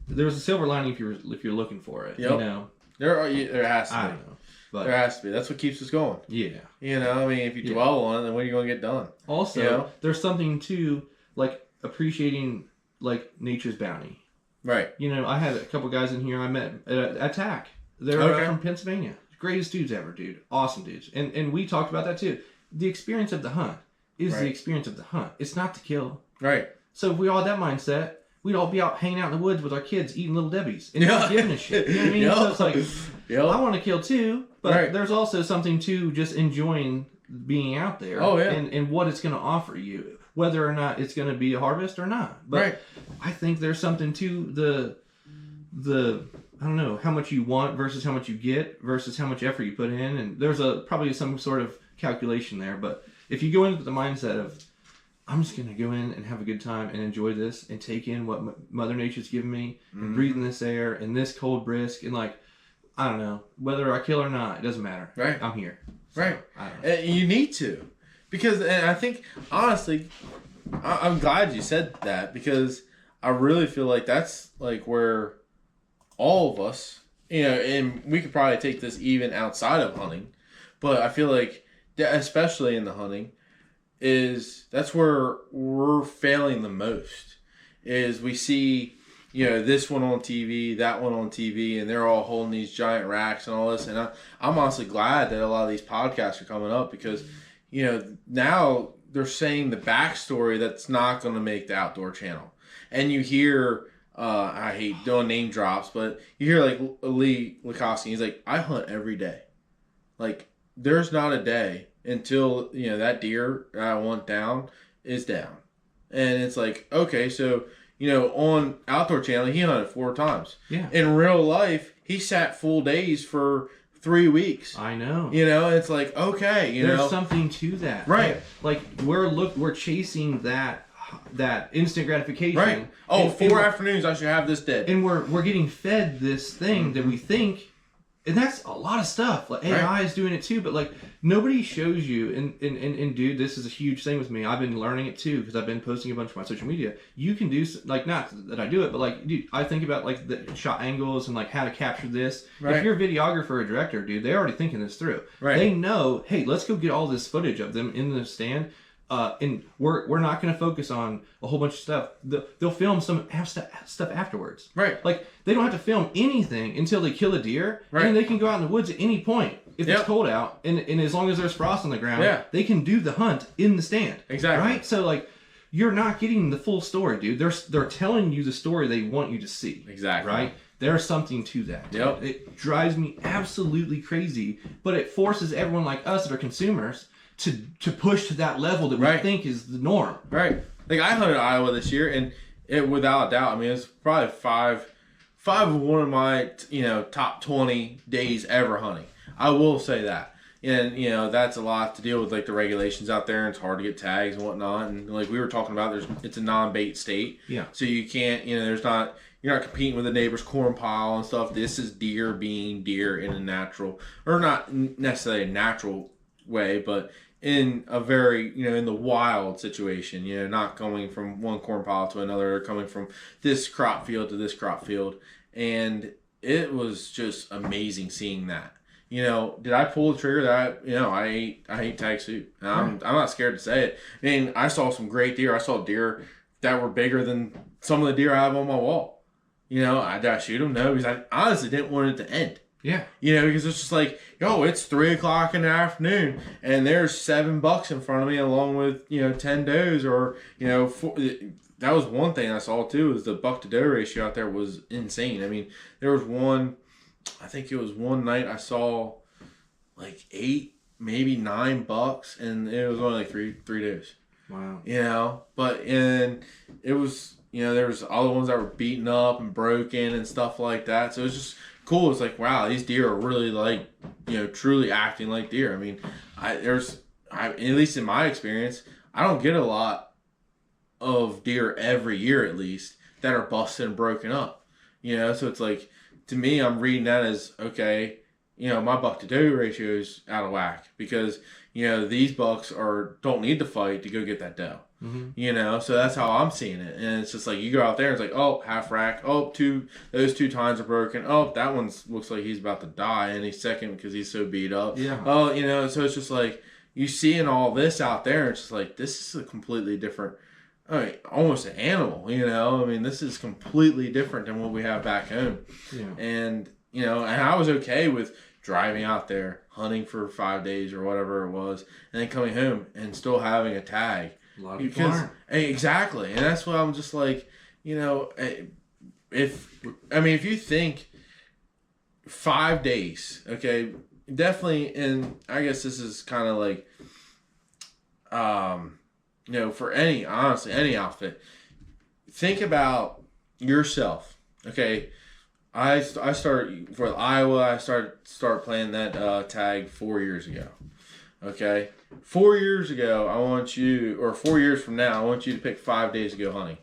there's a silver lining if you're looking for it. Yep. You know. There has to be. I don't know. But there has to be. That's what keeps us going. Yeah. If you dwell on it, then when are you going to get done? Also, there's something to like appreciating like nature's bounty. Right. I had a couple guys in here I met at TAC. They're from Pennsylvania. Greatest dudes ever, dude. Awesome dudes. And we talked about that too. The experience of the hunt is the experience of the hunt. It's not to kill. Right. So if we all had that mindset, we'd all be out hanging out in the woods with our kids eating Little Debbie's and not giving a shit. You know what I mean? So it's like, I want to kill too, but there's also something to just enjoying being out there and what it's going to offer you, whether or not it's going to be a harvest or not. But I think there's something to the I don't know, how much you want versus how much you get versus how much effort you put in. And there's probably some sort of calculation there. But if you go in with the mindset of, I'm just going to go in and have a good time and enjoy this and take in what Mother Nature's given me and breathe in this air and this cold brisk. And like, I don't know. Whether I kill or not, it doesn't matter. Right. I'm here. So, Right. I don't know. And you need to. Because, and I think, honestly, I'm glad you said that, because I really feel like that's like where all of us, you know, and we could probably take this even outside of hunting, but I feel like, especially in the hunting, that's where we're failing the most. Is we see, you know, this one on TV, that one on TV, and they're all holding these giant racks and all this. And I'm honestly glad that a lot of these podcasts are coming up, because, you know, now they're saying the backstory that's not going to make the Outdoor Channel. And you hear, I hate doing name drops, but you hear like Lee Lacoste, he's like, I hunt every day. Like, there's not a day until, you know, that deer I want down is down. And it's like, okay, so, you know, on Outdoor Channel, he hunted 4 times. Yeah. In real life, he sat full days for 3 weeks. I know. You know, it's like, okay, you know. There's something to that. Right. Like we're chasing that instant gratification. Right. Oh, 4 afternoons, I should have this dead. And we're getting fed this thing that we think, and that's a lot of stuff. Like AI is doing it too, but like nobody shows you. And dude, this is a huge thing with me. I've been learning it too, because I've been posting a bunch of my social media. You can do, like, not that I do it, but like, dude, I think about like the shot angles and like how to capture this. Right. If you're a videographer or a director, dude, they're already thinking this through. Right. They know, hey, let's go get all this footage of them in the stand. And we're not going to focus on a whole bunch of stuff. They'll film some stuff afterwards. Right. Like, they don't have to film anything until they kill a deer. Right. And they can go out in the woods at any point if it's cold out. And as long as there's frost on the ground, they can do the hunt in the stand. Exactly. Right? So, like, you're not getting the full story, dude. They're telling you the story they want you to see. Exactly. Right? There's something to that. Yep. It drives me absolutely crazy, but it forces everyone like us that are consumers to push to that level that we think is the norm. Right. Like, I hunted Iowa this year, and it, without a doubt, I mean, it's probably five of one of my, you know, top 20 days ever hunting. I will say that. And, you know, that's a lot to deal with, like, the regulations out there, and it's hard to get tags and whatnot. And like we were talking about, it's a non-bait state. Yeah. So you can't, you know, you're not competing with the neighbor's corn pile and stuff. This is deer being deer in a natural, or not necessarily a natural way, but in a very, you know, in the wild situation, you know, not going from one corn pile to another, or coming from this crop field to this crop field. And it was just amazing seeing that. You know, did I pull the trigger? I hate tag soup. I'm not scared to say it. I mean, I saw some great deer. I saw deer that were bigger than some of the deer I have on my wall. You know, did I shoot them? No, because I honestly didn't want it to end. Yeah. You know, because it's just like, yo, it's 3 o'clock in the afternoon, and there's 7 bucks in front of me, along with, you know, 10 does, or, you know, that was one thing I saw too, is the buck to doe ratio out there was insane. I mean, there was I think it was one night I saw like 8, maybe 9 bucks, and it was only like three does. Wow. You know, and it was, you know, there was other ones that were beaten up and broken and stuff like that. So it was just cool. It's like, wow, these deer are really, like, you know, truly acting like deer. I mean, at least in my experience, I don't get a lot of deer every year, at least, that are busted and broken up. You know, so it's like, to me, I'm reading that as, okay, you know, my buck to doe ratio is out of whack, because, you know, these bucks don't need to fight to go get that doe. Mm-hmm. You know, so that's how I'm seeing it. And it's just like, you go out there and it's like, oh, half rack. Oh, those 2 tines are broken. Oh, that one looks like he's about to die any second because he's so beat up. Yeah. Oh, you know, so it's just like, you seeing all this out there, it's just like, this is a completely different, I mean, almost an animal, you know? I mean, this is completely different than what we have back home. Yeah. And, you know, and I was okay with driving out there, hunting for 5 days or whatever it was, and then coming home and still having a tag. A lot of people aren't. Exactly. And that's why I'm just like, you know, if you think 5 days, okay, definitely, and I guess this is kind of like, you know, for any outfit, think about yourself. Okay, I started for Iowa. I started playing that tag 4 years ago. Okay, 4 years ago, 4 years from now, I want you to pick 5 days to go hunting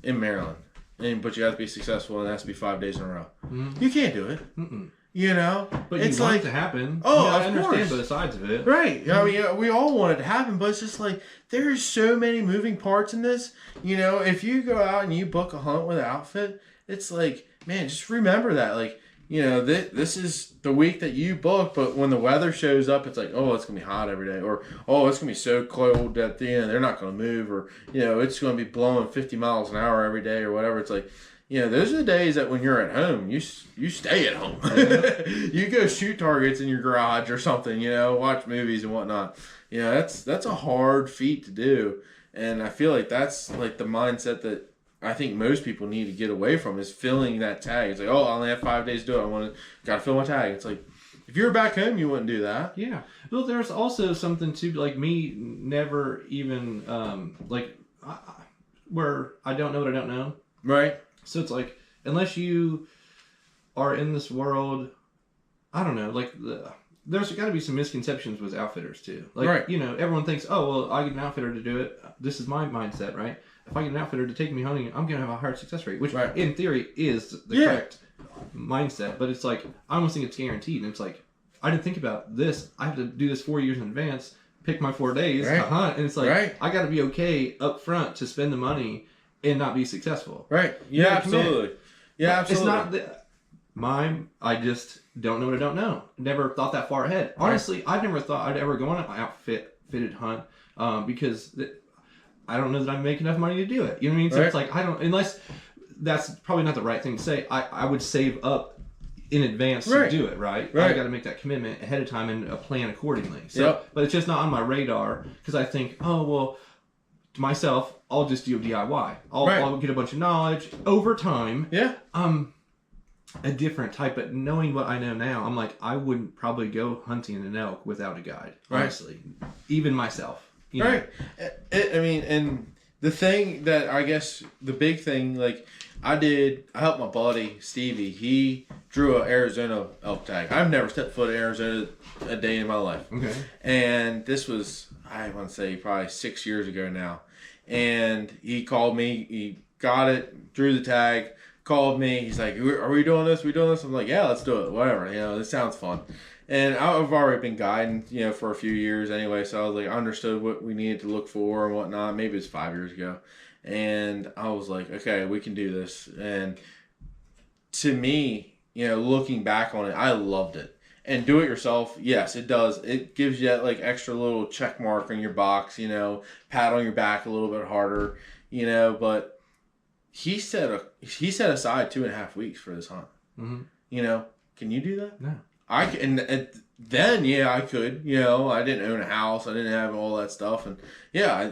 in Maryland. but you have to be successful, and it has to be 5 days in a row. Mm-hmm. You can't do it. Mm-mm. You know, but it's you want like it to happen. Oh, I of understand course. both sides of it. Right. I mean, we all want it to happen, but it's just like there's so many moving parts in this. You know, if you go out and you book a hunt with an outfit, it's like, man, just remember that. Like, you know, this is the week that you book, but when the weather shows up, it's like, oh, it's going to be hot every day. Or, oh, it's going to be so cold that they're not going to move. Or, you know, it's going to be blowing 50 miles an hour every day or whatever. It's like, you know, those are the days that when you're at home, you stay at home. Yeah. You go shoot targets in your garage or something, you know, watch movies and whatnot. You know, that's a hard feat to do. And I feel like that's like the mindset that I think most people need to get away from is filling that tag. It's like, oh, I only have 5 days to do it. Gotta fill my tag. It's like, if you were back home, you wouldn't do that. Yeah. Well, there's also something too, like me never even, where I don't know what I don't know. Right. So it's like, unless you are in this world, I don't know, like, there's got to be some misconceptions with outfitters too. Like, right. You know, everyone thinks, oh, well, I get an outfitter to do it. This is my mindset, right? If I get an outfitter to take me hunting, I'm going to have a higher success rate, which in theory is the correct mindset. But it's like, I almost think it's guaranteed. And it's like, I didn't think about this. I have to do this 4 years in advance, pick my 4 days to hunt. And it's like, I got to be okay up front to spend the money and not be successful. Right. Yeah, absolutely. Yeah, absolutely. It's not I just don't know what I don't know. Never thought that far ahead. Honestly, I never thought I'd ever go on an fitted hunt because I don't know that I make enough money to do it. You know what I mean? So it's like, unless that's probably not the right thing to say. I would save up in advance to do it, right? I got to make that commitment ahead of time and plan accordingly. So, but it's just not on my radar because I think, oh, well, to myself, I'll just do a DIY. I'll get a bunch of knowledge over time. Yeah. A different type, but knowing what I know now, I'm like, I wouldn't probably go hunting an elk without a guide. Honestly, even myself. You know? I mean, and the thing that I guess the big thing, like I helped my buddy Stevie. He drew an Arizona elk tag. I've never stepped foot in Arizona a day in my life. Okay. And this was, I want to say, probably 6 years ago now. And he called me. He got it, drew the tag, called me. He's like, "Are we doing this? I'm like, "Yeah, let's do it. Whatever. You know, this sounds fun." And I've already been guiding, you know, for a few years anyway. So I was like, I understood what we needed to look for and whatnot. Maybe it's 5 years ago. And I was like, okay, we can do this. And to me, you know, looking back on it, I loved it. And do it yourself, yes, it does. It gives you that like extra little check mark on your box, you know, pat on your back a little bit harder, you know. But he set aside 2.5 weeks for this hunt. Mm-hmm. You know, can you do that? No. I can, and then I could. You know, I didn't own a house, I didn't have all that stuff, and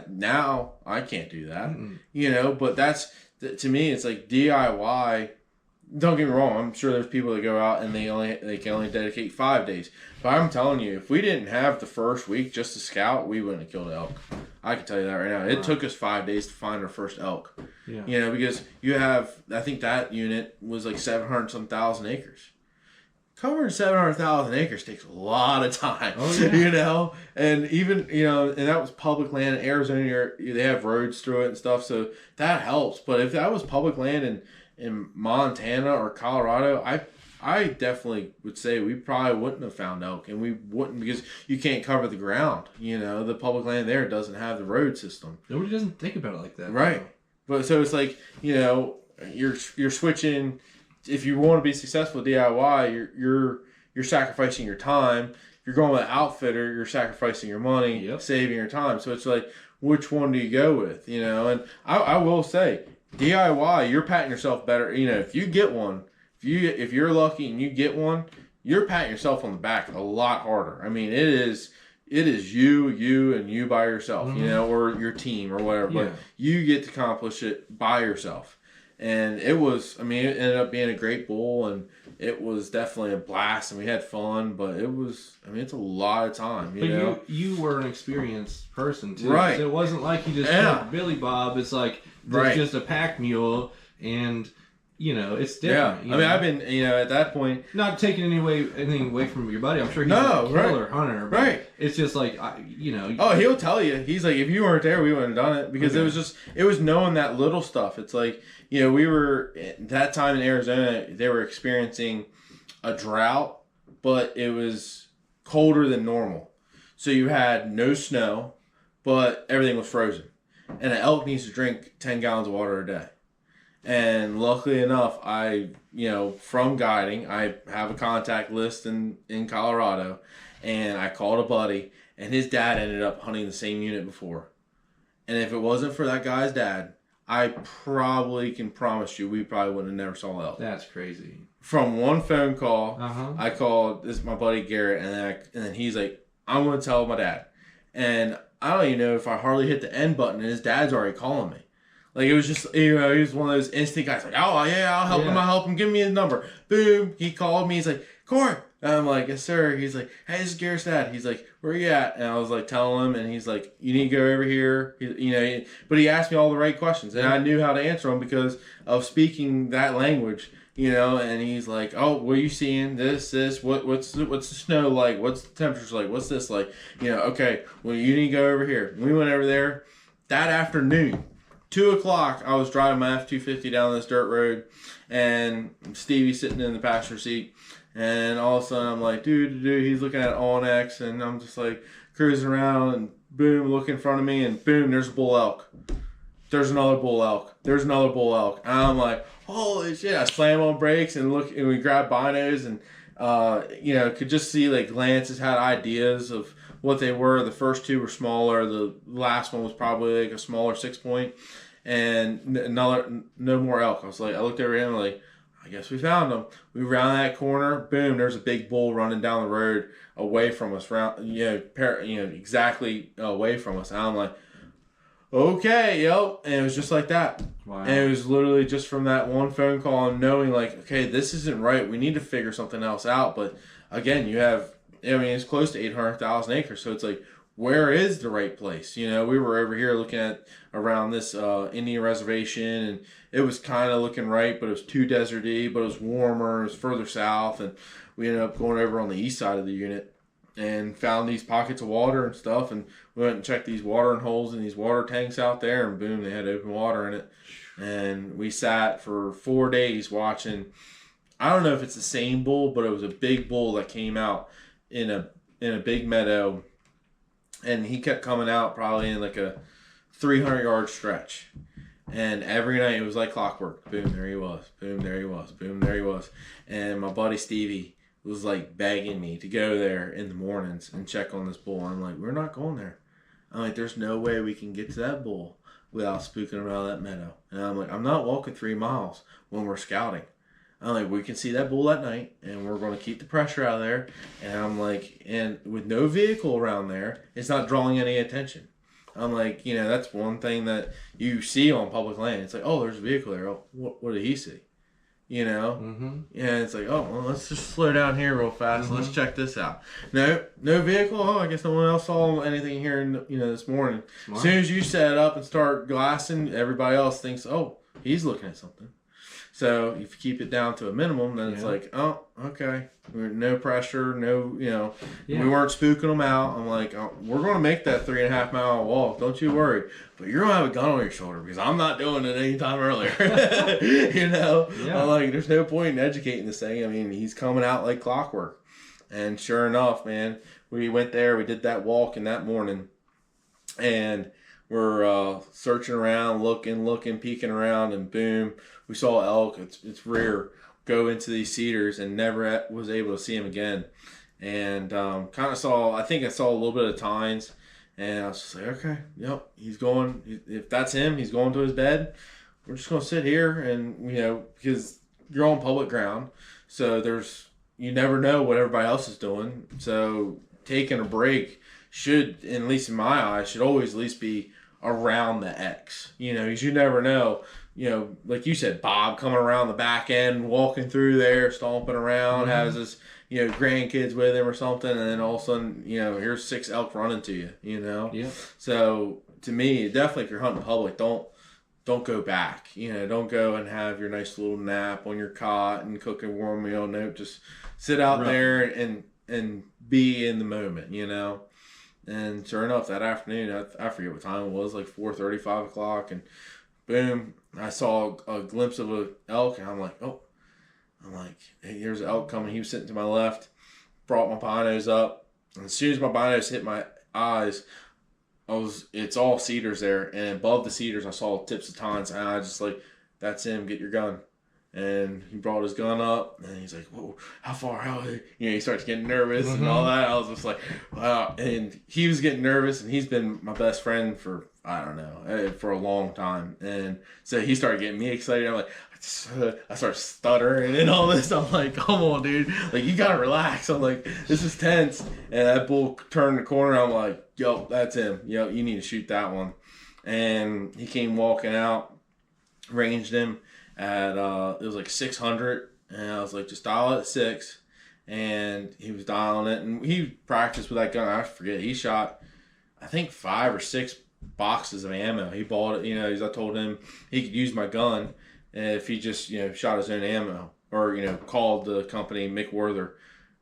now I can't do that. Mm-mm. You know, but that's to me, it's like DIY. Don't get me wrong. I'm sure there's people that go out and they can only dedicate 5 days. But I'm telling you, if we didn't have the first week just to scout, we wouldn't have killed elk. I can tell you that right now. It took us 5 days to find our first elk. Yeah. You know, because you have, I think that unit was like 700-some-thousand acres. Covering 700,000 acres takes a lot of time. Oh, yeah. You know, and even, you know, and that was public land in Arizona. They have roads through it and stuff, so that helps. But if that was public land in Montana or Colorado, I definitely would say we probably wouldn't have found elk, and we wouldn't because you can't cover the ground. You know, the public land there doesn't have the road system. Nobody doesn't think about it like that. Right. But so it's like, you know, you're switching. If you want to be successful with DIY, you're sacrificing your time. If you're going with an outfitter, you're sacrificing your money, saving your time. So it's like, which one do you go with? You know, and I will say, DIY, you're patting yourself better. You know, if you get one, if you're lucky and you get one, you're patting yourself on the back a lot harder. I mean, it is you and you by yourself, mm-hmm. you know, or your team or whatever. Yeah. But you get to accomplish it by yourself. And it ended up being a great bull, and it was definitely a blast, and we had fun, but it's a lot of time, you know? You were an experienced person, too. Right. So it wasn't like you just took Billy Bob. It's like, just a pack mule, and it's different. Yeah, I mean, I've been, at that point, not taking anything away from your buddy. I'm sure he's a killer hunter. But right. It's just like, Oh, he'll tell you. He's like, if you weren't there, we wouldn't have done it, because it was knowing that little stuff. It's like, we were at that time in Arizona. They were experiencing a drought, but it was colder than normal. So you had no snow, but everything was frozen. And an elk needs to drink 10 gallons of water a day. And luckily enough, from guiding, I have a contact list in Colorado, and I called a buddy, and his dad ended up hunting the same unit before. And if it wasn't for that guy's dad, I probably can promise you we probably would have never saw elk. That's crazy. From one phone call, Uh-huh. I called my buddy Garrett, and then he's like, I'm going to tell my dad. And I don't even know if I hardly hit the end button, and his dad's already calling me. Like, it was just, he was one of those instant guys, like, oh, yeah, I'll help him, give me his number. Boom, he called me, he's like, Cory. And I'm like, yes, sir. He's like, hey, this is Garrett's dad. He's like, where you at? And I was like, telling him, and he's like, you need to go over here. But he asked me all the right questions, and I knew how to answer them because of speaking that language. And he's like, oh, what are you seeing? This, what's the snow like? What's the temperatures like? What's this like? Okay, well, you need to go over here. We went over there that afternoon. 2:00, I was driving my F-250 down this dirt road, and Stevie's sitting in the passenger seat, and all of a sudden I'm like, dude, he's looking at Onyx, and I'm just like cruising around, and boom, look in front of me, and boom, there's a bull elk. There's another bull elk. There's another bull elk. And I'm like, holy shit. I slam on brakes and look, and we grab binos, and, could just see, like, Lance has had ideas of what they were. The first two were smaller. The last one was probably like a smaller 6-point, and no more elk. I looked over at him, like, I guess we found them. We round that corner, boom, there's a big bull running down the road away from us, exactly away from us. And I'm like, okay, yo. And it was just like that. Wow. And it was literally just from that one phone call and knowing, like, okay, this isn't right. We need to figure something else out. But again, it's close to 800,000 acres. So it's like, where is the right place? We were over here looking at around this Indian reservation, and it was kind of looking right, but it was too deserty, but it was warmer, it was further south, and we ended up going over on the east side of the unit and found these pockets of water and stuff, and we went and checked these watering holes in these water tanks out there, and boom, they had open water in it. And we sat for 4 days watching. I don't know if it's the same bull, but it was a big bull that came out in a big meadow, and he kept coming out probably in like a 300-yard stretch. And every night it was like clockwork. Boom, there he was. Boom, there he was. Boom, there he was. And my buddy Stevie was like begging me to go there in the mornings and check on this bull. I'm like, we're not going there. I'm like, there's no way we can get to that bull without spooking around that meadow. And I'm like, I'm not walking 3 miles when we're scouting. I'm like, we can see that bull at night, and we're going to keep the pressure out of there. And I'm like, and with no vehicle around there, it's not drawing any attention. I'm like, that's one thing that you see on public land. It's like, oh, there's a vehicle there. Oh, what did he see? Mm-hmm. Yeah, it's like, oh, well, let's just slow down here real fast. Mm-hmm. Let's check this out. No vehicle. Oh, I guess no one else saw anything here, this morning. Smart. As soon as you set up and start glassing, everybody else thinks, oh, he's looking at something. So if you keep it down to a minimum, then it's like, oh, okay. No pressure, we weren't spooking them out. I'm like, oh, we're going to make that 3.5 mile walk. Don't you worry. But you're going to have a gun on your shoulder because I'm not doing it any time earlier. Yeah. I'm like, there's no point in educating this thing. I mean, he's coming out like clockwork. And sure enough, man, we went there. We did that walk in that morning. And we're searching around, looking, peeking around, and boom, we saw elk. It's rare. Go into these cedars and never was able to see him again. And I think I saw a little bit of tines, and I was just like, okay, yep, he's going. If that's him, he's going to his bed. We're just going to sit here and, because you're on public ground, so you never know what everybody else is doing. So taking a break should, at least in my eyes, should always at least be around the X. Because you never know. Like you said, Bob coming around the back end, walking through there, stomping around, has his, grandkids with him or something, and then all of a sudden, here's 6 elk running to you, Yeah. So to me, definitely if you're hunting public, don't don't go back. Don't go and have your nice little nap on your cot and cook a warm meal. No, just sit out there and be in the moment, And sure enough, that afternoon, I forget what time it was, like 4:30, 5 o'clock, and boom, I saw a glimpse of an elk, and I'm like, hey, here's an elk coming. He was sitting to my left, brought my binos up, and as soon as my binos hit my eyes, it's all cedars there, and above the cedars I saw tips of tines, and I just like, that's him, get your gun. And he brought his gun up, and he's like, whoa, how far out? He starts getting nervous and all that. I was just like, wow. And he was getting nervous, and he's been my best friend for, I don't know, for a long time. And so he started getting me excited. I'm like, I start stuttering and all this. I'm like, come on, dude. Like, you got to relax. I'm like, this is tense. And that bull turned the corner. I'm like, yo, that's him. Yo, you need to shoot that one. And he came walking out, ranged him at, it was like 600. And I was like, just dial it at 6. And he was dialing it. And he practiced with that gun. I forget. He shot, I think, 5 or 6 boxes of ammo. He bought it, I told him he could use my gun if he just, shot his own ammo, or, called the company Mick Werther.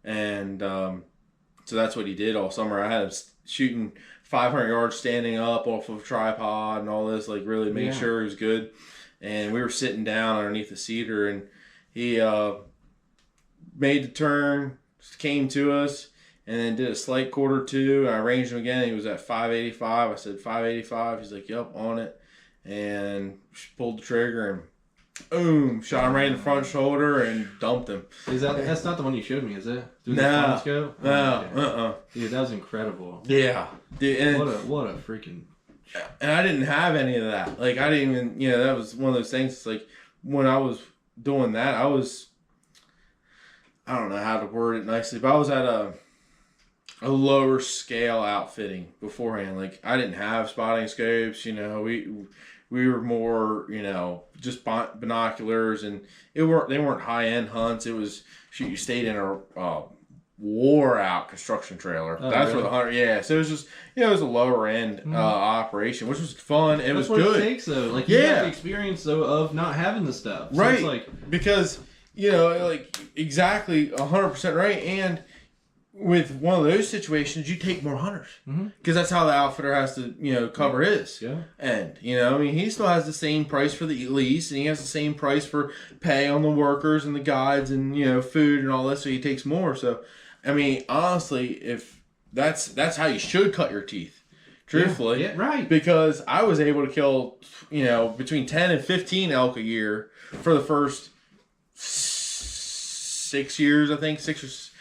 And so that's what he did all summer. I had him shooting 500 yards standing up off of a tripod and all this, like really make sure he was good. And we were sitting down underneath the cedar, and he made the turn, came to us, and then did a slight quarter two. And I ranged him again. He was at 585. I said 585. He's like, yep, on it. And pulled the trigger and boom, shot him right in the front shoulder and dumped him. That's not the one you showed me, is it? No. Dude, that was incredible. Yeah. Dude, and what a freaking... And I didn't have any of that. Like, I didn't even, that was one of those things. It's like, when I was doing that, I don't know how to word it nicely, but I was at a lower scale outfitting beforehand. Like, I didn't have spotting scopes, we were more, just binoculars, and they weren't high end hunts. It was, you stayed in a wore out construction trailer. Oh, that's really? where the hunter, so it was just, it was a lower end operation, which was fun. It was good. That's what it takes, though. Like, you have the experience, though, of not having the stuff. So right. It's like, because, like, exactly 100% right. And with one of those situations, you take more hunters, because that's how the outfitter has to, cover his end. He still has the same price for the lease, and he has the same price for pay on the workers and the guides and food and all this. So he takes more. So, honestly, if that's how you should cut your teeth, truthfully, right? Because I was able to kill between 10 and 15 elk a year for the first 6 years, I think 6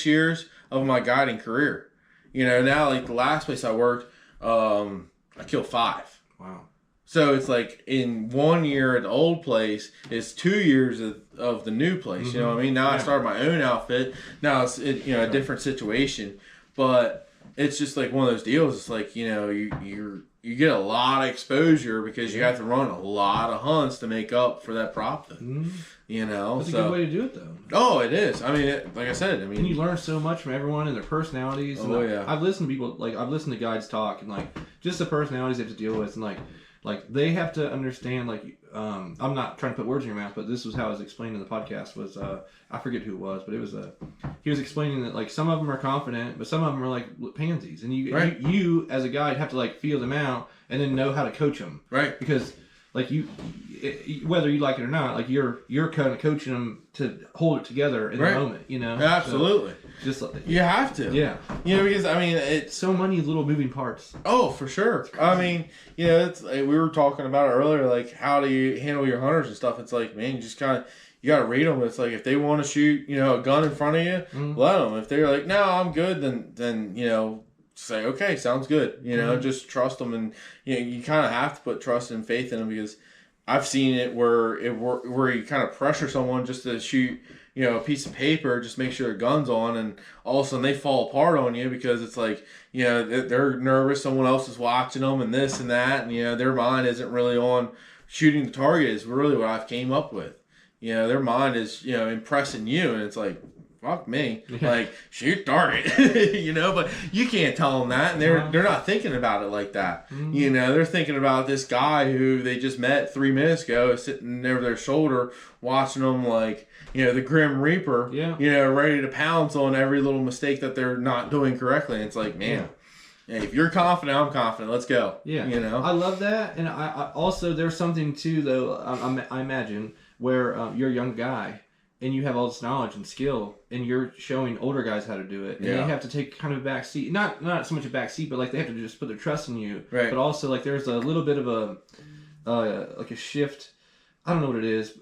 years of my guiding career. Now, like, the last place I worked, I killed 5. Wow. So it's like, in 1 year at the old place, it's 2 years of the new place. You know what I mean? Now I started my own outfit. Now it's a different situation, but it's just like one of those deals. It's like, you get a lot of exposure because you have to run a lot of hunts to make up for that profit. That's a good way to do it, though. Oh, it is. Like I said, and you learn so much from everyone and their personalities. Oh, and I've listened to people, I've listened to guides talk, and like just the personalities they have to deal with, and like they have to understand. I'm not trying to put words in your mouth, but this was how it was explained in the podcast. Was I forget who it was, but it was he was explaining that, like, some of them are confident, but some of them are like pansies, and you as a guide have to, like, feel them out and then know how to coach them, right? Because, like, whether you like it or not, like, you're kind of coaching them to hold it together in the moment, Absolutely. So just you have to, because it's so many little moving parts. Oh, for sure. It's we were talking about it earlier, like, how do you handle your hunters and stuff? It's like, man, you just kind of, you got to read them. It's like, if they want to shoot, a gun in front of you, let them. If they're like, no, I'm good, then say, okay, sounds good. Just trust them, and you kind of have to put trust and faith in them, because I've seen it where you kind of pressure someone just to shoot, a piece of paper, just make sure the gun's on, and all of a sudden they fall apart on you because it's like, they're nervous, someone else is watching them, and this and that, and their mind isn't really on shooting the target is really what I've came up with. Their mind is, impressing you, and it's like, fuck me. Like, shoot target. You know, but you can't tell them that. And they're not thinking about it like that. You know, they're thinking about this guy who they just met 3 minutes ago sitting over their shoulder watching them like, you know, the Grim Reaper, you know, ready to pounce on every little mistake that they're not doing correctly. And it's like, man, hey, if you're confident, I'm confident. Let's go. Yeah. You know? I love that. And I also, there's something too, though, I imagine, where you're a young guy and you have all this knowledge and skill and you're showing older guys how to do it. And they have to take kind of a back seat. Not so much a back seat, but like they have to just put their trust in you. Right. But also, like, there's a little bit of like a shift. I don't know what it is.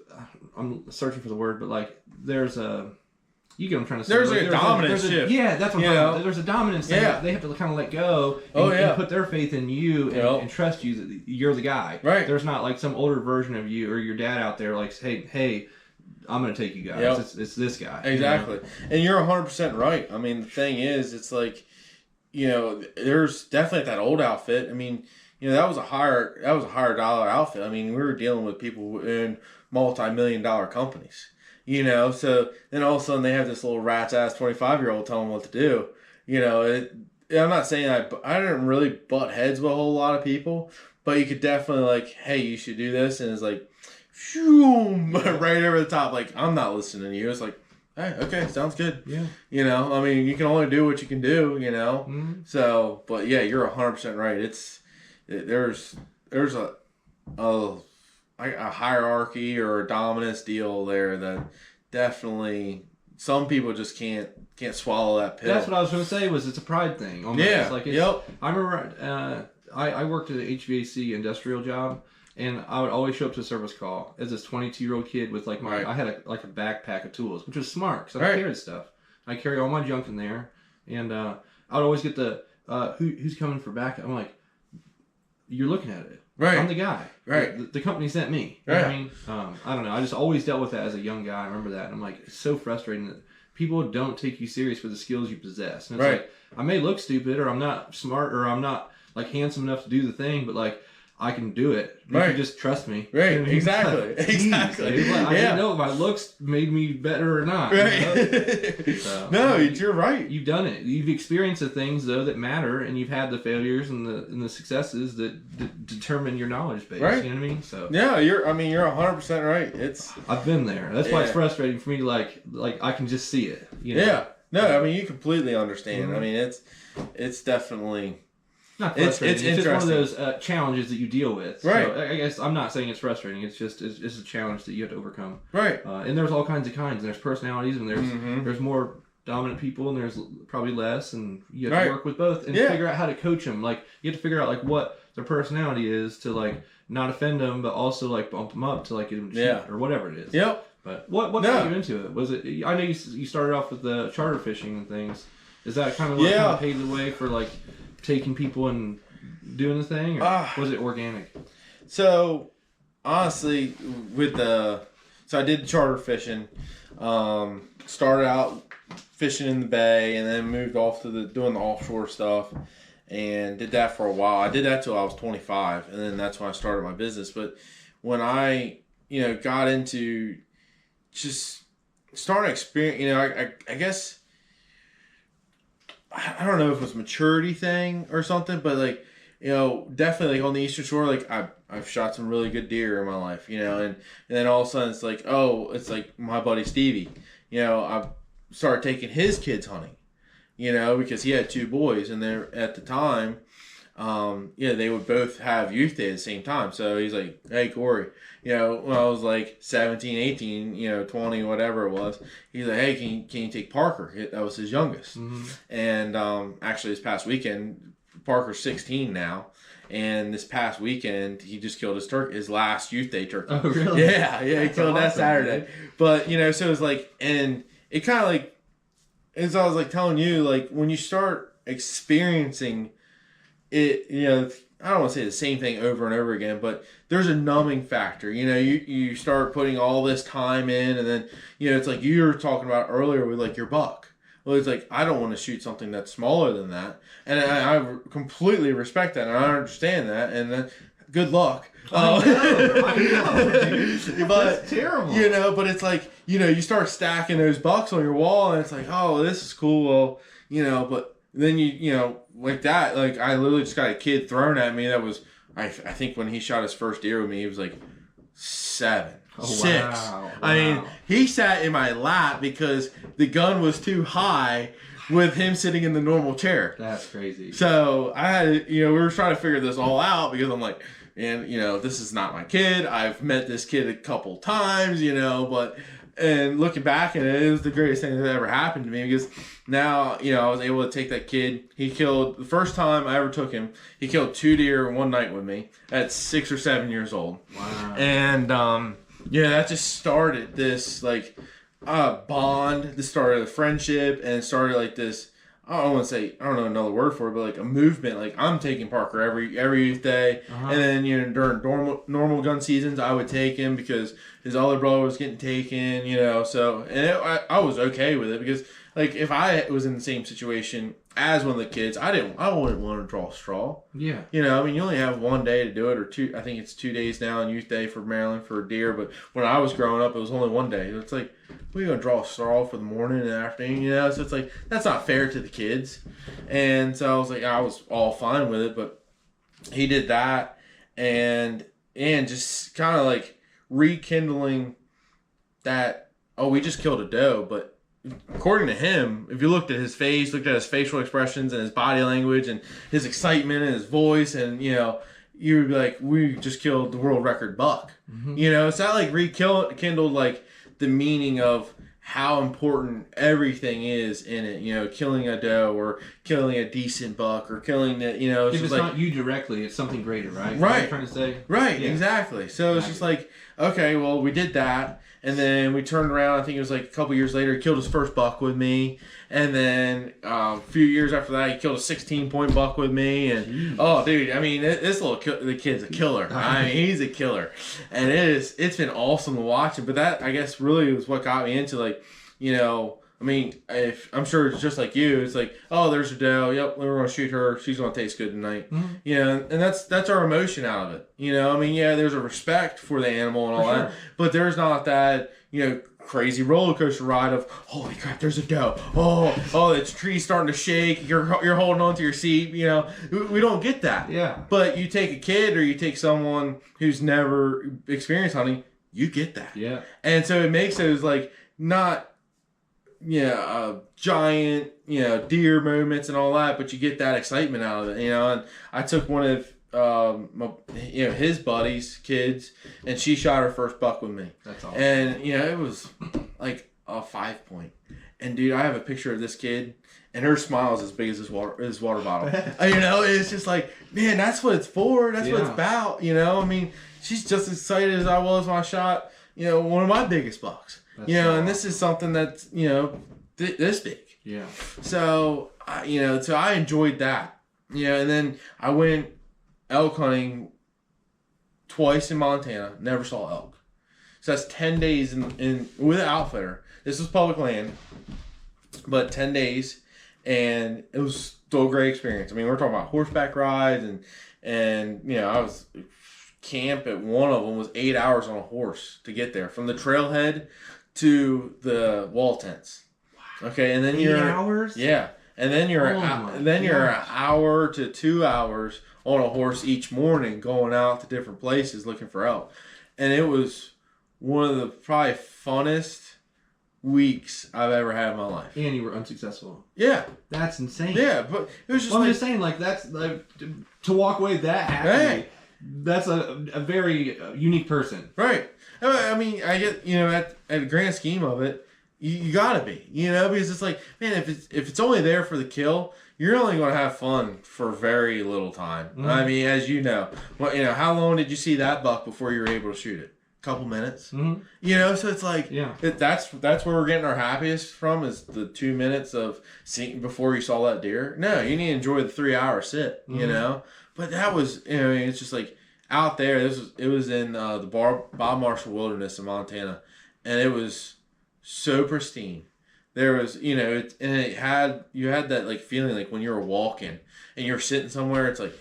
I'm searching for the word, but like there's a... You get what I'm trying to say. There's like a dominant shift. Yeah, that's what I'm talking about. There's a dominance thing. They have to kind of let go and put their faith in you and trust you that you're the guy. Right. There's not like some older version of you or your dad out there like, hey, I'm going to take you guys. Yep. It's this guy. Exactly. You know? And you're 100% right. I mean, the thing is, it's like, you know, there's definitely that old outfit. I mean, you know, that was a higher dollar outfit. I mean, we were dealing with people in multi-million-dollar companies. You know, so then all of a sudden they have this little rat's ass 25-year-old telling them what to do. You know, I'm not saying I didn't really butt heads with a whole lot of people, but you could definitely like, hey, you should do this, and it's like, shoom, right over the top. Like, I'm not listening to you. It's like, hey, okay, sounds good. Yeah. You know, I mean, you can only do what you can do. You know, so but yeah, you're 100% right. There's a hierarchy or a dominance deal there that definitely some people just can't swallow that pill. That's what I was going to say. It's a pride thing. Almost. Yeah. Like I remember I worked at an HVAC industrial job, and I would always show up to a service call as this 22-year-old kid with like I had a backpack of tools, which was smart because I carried stuff. I carry all my junk in there, and I would always get the who's coming for backup. I'm like, you're looking at it. Right. I'm the guy. Right. The company sent me. You know what I mean? I don't know. I just always dealt with that as a young guy. I remember that. And I'm like, it's so frustrating that people don't take you serious for the skills you possess. And it's like, I may look stupid or I'm not smart or I'm not like handsome enough to do the thing, but like, I can do it. You can just trust me. Right. You know, exactly. Like, exactly. Like, I didn't know if my looks made me better or not. Right. You know? So, no, you're right. You've done it. You've experienced the things though that matter, and you've had the failures and the successes that determine your knowledge base. Right. You know what I mean? So yeah, you're 100% right. I've been there. That's why it's frustrating for me. Like I can just see it. You know? Yeah. No, I mean you completely understand. I mean it's definitely. Not frustrating. It's just one of those challenges that you deal with. Right. So I guess I'm not saying it's frustrating. It's just it's a challenge that you have to overcome. Right. And there's all kinds of kinds. And there's personalities, and there's more dominant people, and there's probably less, and you have to work with both and figure out how to coach them. Like you have to figure out like what their personality is to like not offend them, but also like bump them up to like get them to shoot or whatever it is. Yep. But what got you into it? Was it? I know you started off with the charter fishing and things. Is that kind of what kind of paved the way for like taking people and doing the thing, or was it organic? So honestly, so I did charter fishing. Started out fishing in the bay, and then moved off to doing the offshore stuff, and did that for a while. I did that till I was 25, and then that's when I started my business. But when I got into just starting to experience, I guess. I don't know if it was a maturity thing or something, but like, definitely like on the Eastern Shore, like I've shot some really good deer in my life, and then all of a sudden it's like, it's like my buddy Stevie, I started taking his kids hunting, because he had 2 boys, and they're at the time, they would both have youth day at the same time. So he's like, hey, Cory, when I was like 17, 18, 20, whatever it was, he's like, hey, can you take Parker? That was his youngest. Mm-hmm. And actually this past weekend, Parker's 16 now. And this past weekend, he just killed his last youth day turkey. Oh, really? Yeah, he killed that Saturday. Dude. But, so it's like, and it kind of like, as I was like telling you, like when you start experiencing it, I don't want to say the same thing over and over again, but there's a numbing factor. You start putting all this time in, and then, it's like you were talking about earlier with like your buck. Well, it's like, I don't want to shoot something that's smaller than that. And I completely respect that, and I understand that. And good luck. I know, dude. But That's terrible. you know, but it's like, you know, you start stacking those bucks on your wall, and it's like, oh, this is cool. Well, you know, but then you know, like that, like I literally just got a kid thrown at me that was, I think when he shot his first deer with me, he was like 7, 6. Wow. I mean, he sat in my lap because the gun was too high with him sitting in the normal chair. That's crazy. So I had, you know, we were trying to figure this all out because I'm like, and you know, this is not my kid. I've met this kid a couple times, you know, but and looking back at it, it was the greatest thing that ever happened to me because now, you know, I was able to take that kid. He killed, the first time I ever took him, he killed 2 deer in one night with me at 6 or 7 years old. Wow. And yeah, that just started this like bond. This started a friendship and started like this. I don't want to say, I don't know another word for it, but like a movement. Like I'm taking Parker every youth day, and then you know during normal gun seasons I would take him because his other brother was getting taken, you know. So and I was okay with it because like if I was in the same situation as one of the kids, I wouldn't want to draw a straw. Yeah. You know, I mean, you only have 1 day to do it, or 2. I think it's 2 days now on Youth Day for Maryland for deer. But when I was growing up, it was only 1 day. It's like, we're going to draw a straw for the morning and afternoon, you know? So it's like, that's not fair to the kids. And so I was like, I was all fine with it. But he did that and just kind of like rekindling that, oh, we just killed a doe. But according to him, if you looked at his face, looked at his facial expressions and his body language and his excitement and his voice, and you know, you would be like, we just killed the world record buck. Mm-hmm. You know, it's not like rekindled like the meaning of how important everything is in it. You know, killing a doe or killing a decent buck or killing the, you know, if it's like, not you directly, it's something greater, right? Right. What you're trying to say? Right, yeah. Exactly. So it's just like, okay, well, we did that. And then we turned around, I think it was like a couple years later, he killed his first buck with me. And then a few years after that, he killed a 16-point buck with me. And oh, dude, I mean, this the kid's a killer. I mean, he's a killer. And it's been awesome to watch him. But that, I guess, really was what got me into, like, you know, I mean, if I'm sure it's just like you, it's like, oh, there's a doe. Yep, we're going to shoot her. She's going to taste good tonight. Mm-hmm. You know, and that's our emotion out of it. You know, I mean, yeah, there's a respect for the animal and all that, but there's not that, you know, crazy roller coaster ride of, holy crap, there's a doe. Oh, the tree's starting to shake. You're holding on to your seat. You know, we don't get that. Yeah. But you take a kid or you take someone who's never experienced hunting, you get that. Yeah. And so it makes those like not, giant, deer moments and all that, but you get that excitement out of it, And I took one of, his buddies' kids, and she shot her first buck with me. That's awesome. And, it was like a 5-point. And, dude, I have a picture of this kid, and her smile is as big as his water bottle. It's just like, man, that's what it's for. That's what it's about, I mean, she's just as excited as I was when I shot, one of my biggest bucks. That's and this is something that's, this big. Yeah. So, so I enjoyed that. And then I went elk hunting twice in Montana. Never saw elk. So that's 10 days in with an outfitter. This was public land, but 10 days. And it was still a great experience. I mean, we're talking about horseback rides and I was camp at one of them was 8 hours on a horse to get there from the trailhead to the wall tents. Wow. Okay, and then 8 hours? Yeah. And then you're an hour to 2 hours on a horse each morning going out to different places looking for elk. And it was one of the probably funnest weeks I've ever had in my life. And you were unsuccessful. Yeah. That's insane. Yeah, but it was just I'm just saying, like, that's like to walk away that happy. Hey. That's a very unique person. Right. I mean, I get, at a grand scheme of it, you gotta be, because it's like, man, if it's only there for the kill, you're only going to have fun for very little time. Mm-hmm. I mean, as you know, how long did you see that buck before you were able to shoot it? A couple minutes. Mm-hmm. So it's like, that's where we're getting our happiest from is the 2 minutes of seeing before you saw that deer. No, you need to enjoy the 3 hour sit, But that was, it's just like out there. It was in the Bob Marshall Wilderness in Montana, and it was so pristine. There was, you had that like feeling like when you were walking and you're sitting somewhere. It's like,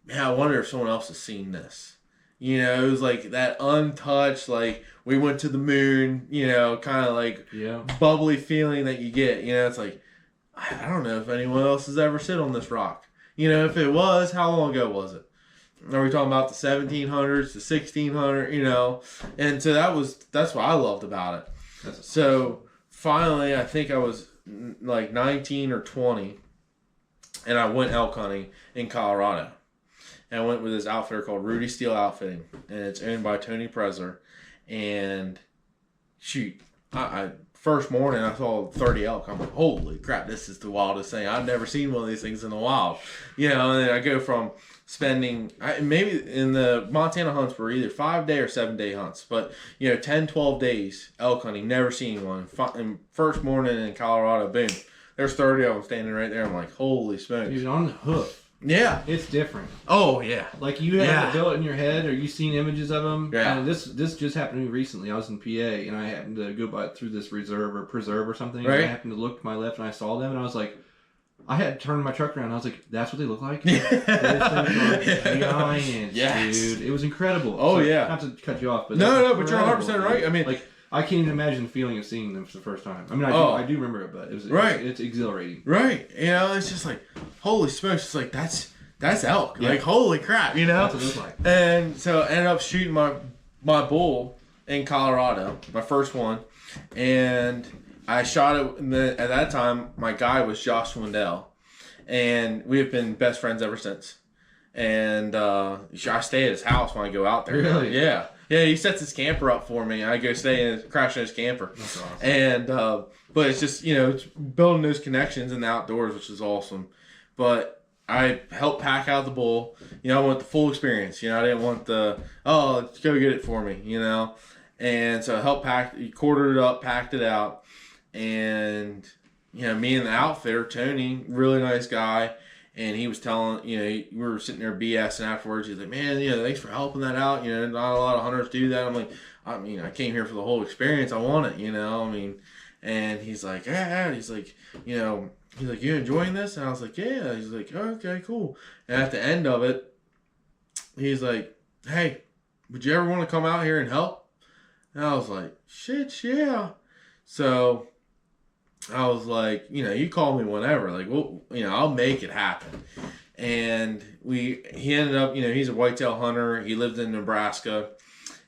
man, I wonder if someone else has seen this. You know, it was like that untouched, like we went to the moon, you know, kind of like bubbly feeling that you get. You know, it's like, I don't know if anyone else has ever sit on this rock. You know, if it was, how long ago was it? Are we talking about the 1700s, the 1600s, you know? And so that's what I loved about it. So finally, I think I was like 19 or 20, and I went elk hunting in Colorado. And I went with this outfitter called Rudy Steel Outfitting, and it's owned by Tony Presler. And shoot, I first morning I saw 30 elk. I'm like, holy crap, this is the wildest thing. I've never seen one of these things in the wild. You know, and then I go from spending, maybe in the Montana hunts were either 5-day or 7-day hunts, but, you know, 10, 12 days elk hunting, never seen one. And first morning in Colorado, boom, there's 30 of them standing right there. I'm like, holy smokes. Dude, on the hoof. Yeah. It's different. Oh, yeah. Like, you have to build it in your head, or you've seen images of them. Yeah. And this just happened to me recently. I was in PA, and I happened to go through this reserve or preserve or something. Right. And I happened to look to my left, and I saw them, and I was like, I had turned my truck around, and I was like, that's what they look like? Yeah. Those things are giants, yes. dude. It was incredible. Oh, so, yeah. Not to cut you off, but no, but you're 100% right. I mean, like, I can't even imagine the feeling of seeing them for the first time. I mean, I do remember it, but it's exhilarating. Right. You know, it's just like, holy smokes, it's like, that's elk. Yeah. Like, holy crap, you know? That's what it looks like. And so I ended up shooting my bull in Colorado, my first one. And I shot it, at that time, my guy was Josh Swindell. And we have been best friends ever since. And I stay at his house when I go out there. Really? Yeah. Yeah, he sets his camper up for me. I go stay and crash in his camper. That's awesome. And, but it's just, you know, it's building those connections in the outdoors, which is awesome. But I helped pack out the bull. You know, I want the full experience. You know, I didn't want let's go get it for me, you know. And so I helped quartered it up, packed it out. And, you know, me and the outfitter, Tony, really nice guy. And he was telling, you know, we were sitting there BSing afterwards. He's like, man, you know, thanks for helping that out. You know, not a lot of hunters do that. I'm like, I came here for the whole experience. I want it, you know. I mean, and he's like, yeah. He's like, you know, you enjoying this? And I was like, yeah. He's like, oh, okay, cool. And at the end of it, he's like, hey, would you ever want to come out here and help? And I was like, shit, yeah. So I was like, you know, you call me whenever. Like, well, you know, I'll make it happen. And he ended up, you know, he's a whitetail hunter. He lived in Nebraska.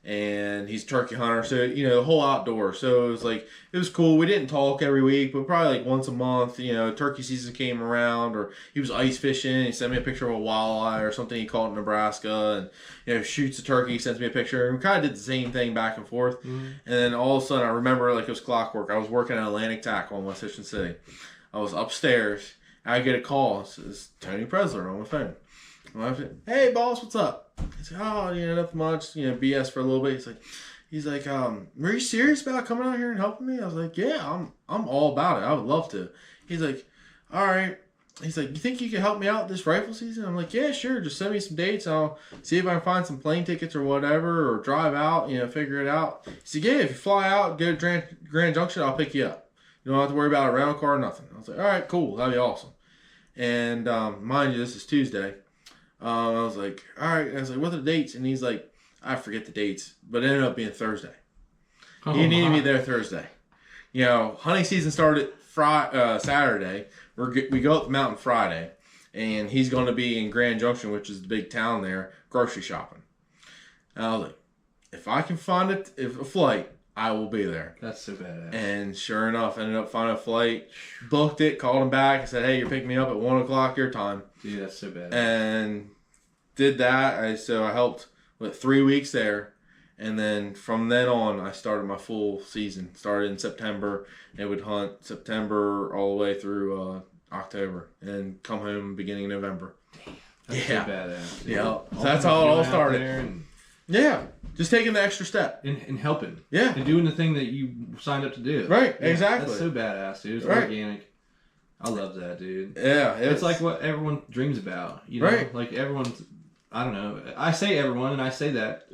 And he's a turkey hunter, so, you know, the whole outdoor. So it was like, it was cool. We didn't talk every week, but probably like once a month, you know, turkey season came around, or he was ice fishing. He sent me a picture of a walleye or something he caught in Nebraska, and, you know, shoots a turkey, sends me a picture, and we kind of did the same thing back and forth. Mm-hmm. And then all of a sudden, I remember like it was clockwork. I was working at Atlantic Tackle in West Houston City. I was upstairs, and I get a call. It's Tony Presler on my phone. Hey, boss, what's up? I said, oh, you know, nothing much, you know, BS for a little bit. He's like, were you serious about coming out here and helping me? I was like, yeah, I'm all about it. I would love to. He's like, all right. He's like, you think you can help me out this rifle season? I'm like, yeah, sure. Just send me some dates. I'll see if I can find some plane tickets or whatever, or drive out, you know, figure it out. He said, yeah, if you fly out, go to Grand Junction, I'll pick you up. You don't have to worry about a rental car or nothing. I was like, all right, cool. That'd be awesome. And mind you, this is Tuesday. I was like, all right. I was like, what are the dates? And he's like, I forget the dates, but it ended up being Thursday. He needed me there Thursday. You know, hunting season started Saturday. We go up the mountain Friday, and he's going to be in Grand Junction, which is the big town there, grocery shopping. And I was like, if I can find a flight, I will be there. That's so badass. And sure enough, ended up finding a flight, booked it, called him back, and said, hey, you're picking me up at 1 o'clock your time. Dude, that's so badass. And did that. So I helped with 3 weeks there. And then from then on, I started my full season. Started in September, and would hunt September all the way through October, and come home beginning of November. That's so badass. Yeah. So that's how it all started. Yeah. Just taking the extra step. And helping. Yeah. And doing the thing that you signed up to do. Right. Yeah, exactly. That's so badass, dude. It's organic. I love that, dude. Yeah. It's like what everyone dreams about. You know? Right. Like everyone's, I don't know. I say everyone, and I say that.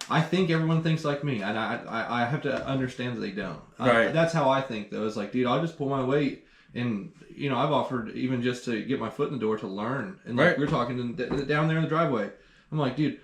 I think everyone thinks like me, and I have to understand that they don't. Right. That's how I think, though. It's like, dude, I'll just pull my weight. And, you know, I've offered even just to get my foot in the door to learn. And like, we're talking down there in the driveway. I'm like, dude,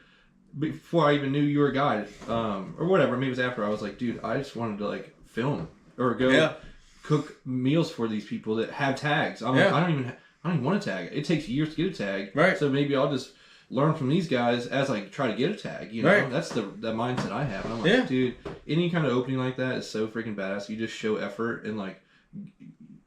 before I even knew you were a guide, or whatever. Maybe it was after. I was like, dude, I just wanted to like film or go cook meals for these people that have tags. I'm like, I don't even want a tag. It takes years to get a tag. Right. So maybe I'll just learn from these guys as I try to get a tag. You know, right. That's the mindset I have. And I'm like, dude, any kind of opening like that is so freaking badass. You just show effort and like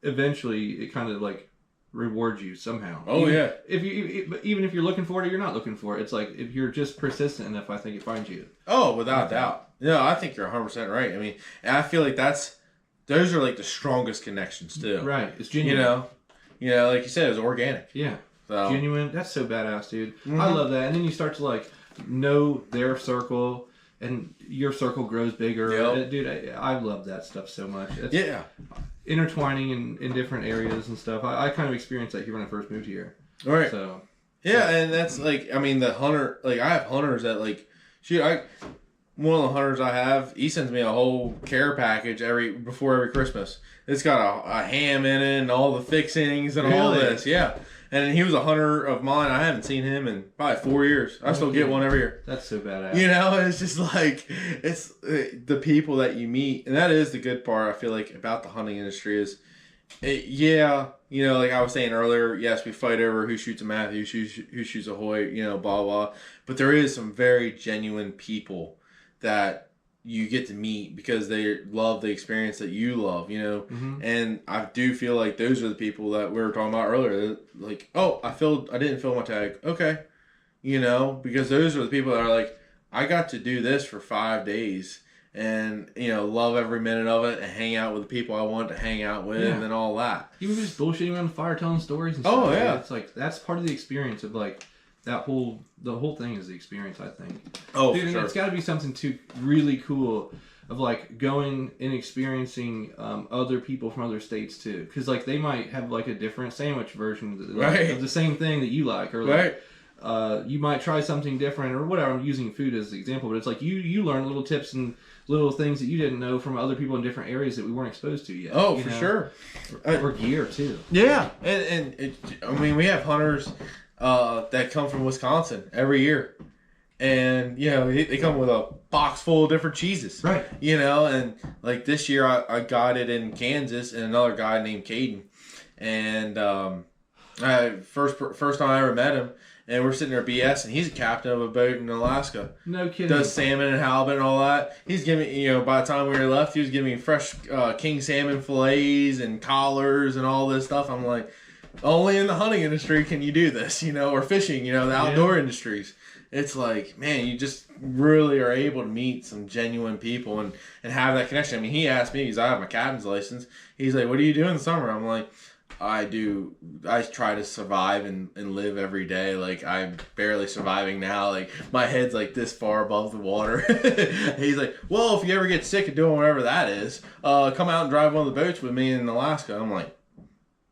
eventually it kind of like rewards you somehow. Even if you're looking for it or you're not looking for it, it's like if you're just persistent enough, I think it finds you. Oh, without doubt. No, I think you're 100% right. I mean, and I feel like those are like the strongest connections too. Right. It's genuine. You know, like you said, it was organic. Yeah. So. Genuine. That's so badass, dude. I love that. And then you start to like know their circle, and your circle grows bigger. Yep. Dude, I love that stuff so much. It's, intertwining in different areas and stuff. I kind of experienced that here when I first moved here. Right. So. Yeah, and that's like, I mean, the hunter, like I have hunters that like, one of the hunters I have, he sends me a whole care package before every Christmas. It's got a ham in it and all the fixings and all this. Yeah. And he was a hunter of mine. I haven't seen him in probably 4 years. I still get one every year. That's so badass. You know, it's just like, it's the people that you meet. And that is the good part, I feel like, about the hunting industry is, you know, like I was saying earlier, yes, we fight over who shoots a Matthew, who shoots a Hoyt, you know, blah, blah. But there is some very genuine people that you get to meet because they love the experience that you love, you know. And I do feel like those are the people that we were talking about earlier. Like, oh, I didn't fill my tag. Okay. You know, because those are the people that are like, I got to do this for 5 days and, you know, love every minute of it and hang out with the people I want to hang out with and all that. Even just bullshitting around the fire, telling stories and stuff. Oh, yeah. It's like, that's part of the experience of like, the whole thing is the experience, I think. Oh, dude, for sure. It's got to be something too really cool of like going and experiencing other people from other states too, because like they might have like a different sandwich version of the same thing that you like, or like you might try something different or whatever. I'm using food as an example, but it's like you learn little tips and little things that you didn't know from other people in different areas that we weren't exposed to yet. Oh, for sure. Or gear too. Yeah, and I mean, we have hunters that come from Wisconsin every year. And, you know, they come with a box full of different cheeses. Right. You know, and like this year I got it in Kansas and another guy named Caden. And first time I ever met him, and we're sitting there BS, and he's a captain of a boat in Alaska. No kidding. Does salmon and halibut and all that. He's giving, you know, by the time we were left, he was giving me fresh king salmon fillets and collars and all this stuff. I'm like, only in the hunting industry can you do this, you know, or fishing, you know, the outdoor industries. It's like, man, you just really are able to meet some genuine people and have that connection. I mean, he asked me, because I have my captain's license. He's like, what do you do in the summer? I'm like, I try to survive and live every day. Like, I'm barely surviving now. Like, my head's like this far above the water. He's like, well, if you ever get sick of doing whatever that is, come out and drive one of the boats with me in Alaska. I'm like,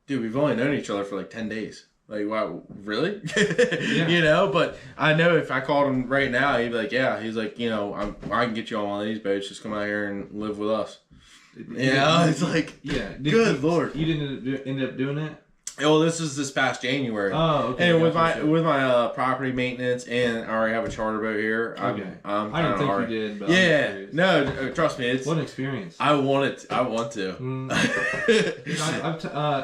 dude, we've only known each other for like 10 days. Like, wow, really? You know, but I know if I called him right now, he'd be like, yeah. He's like, you know, I can get you on one of these boats. Just come out here and live with us. Yeah, it's like, good Lord. You didn't end up doing it? Well, this past January. Oh, okay. And with my property maintenance, and I already have a charter boat here. Okay. I don't think you did, but no, trust me, it's what an experience. I want to.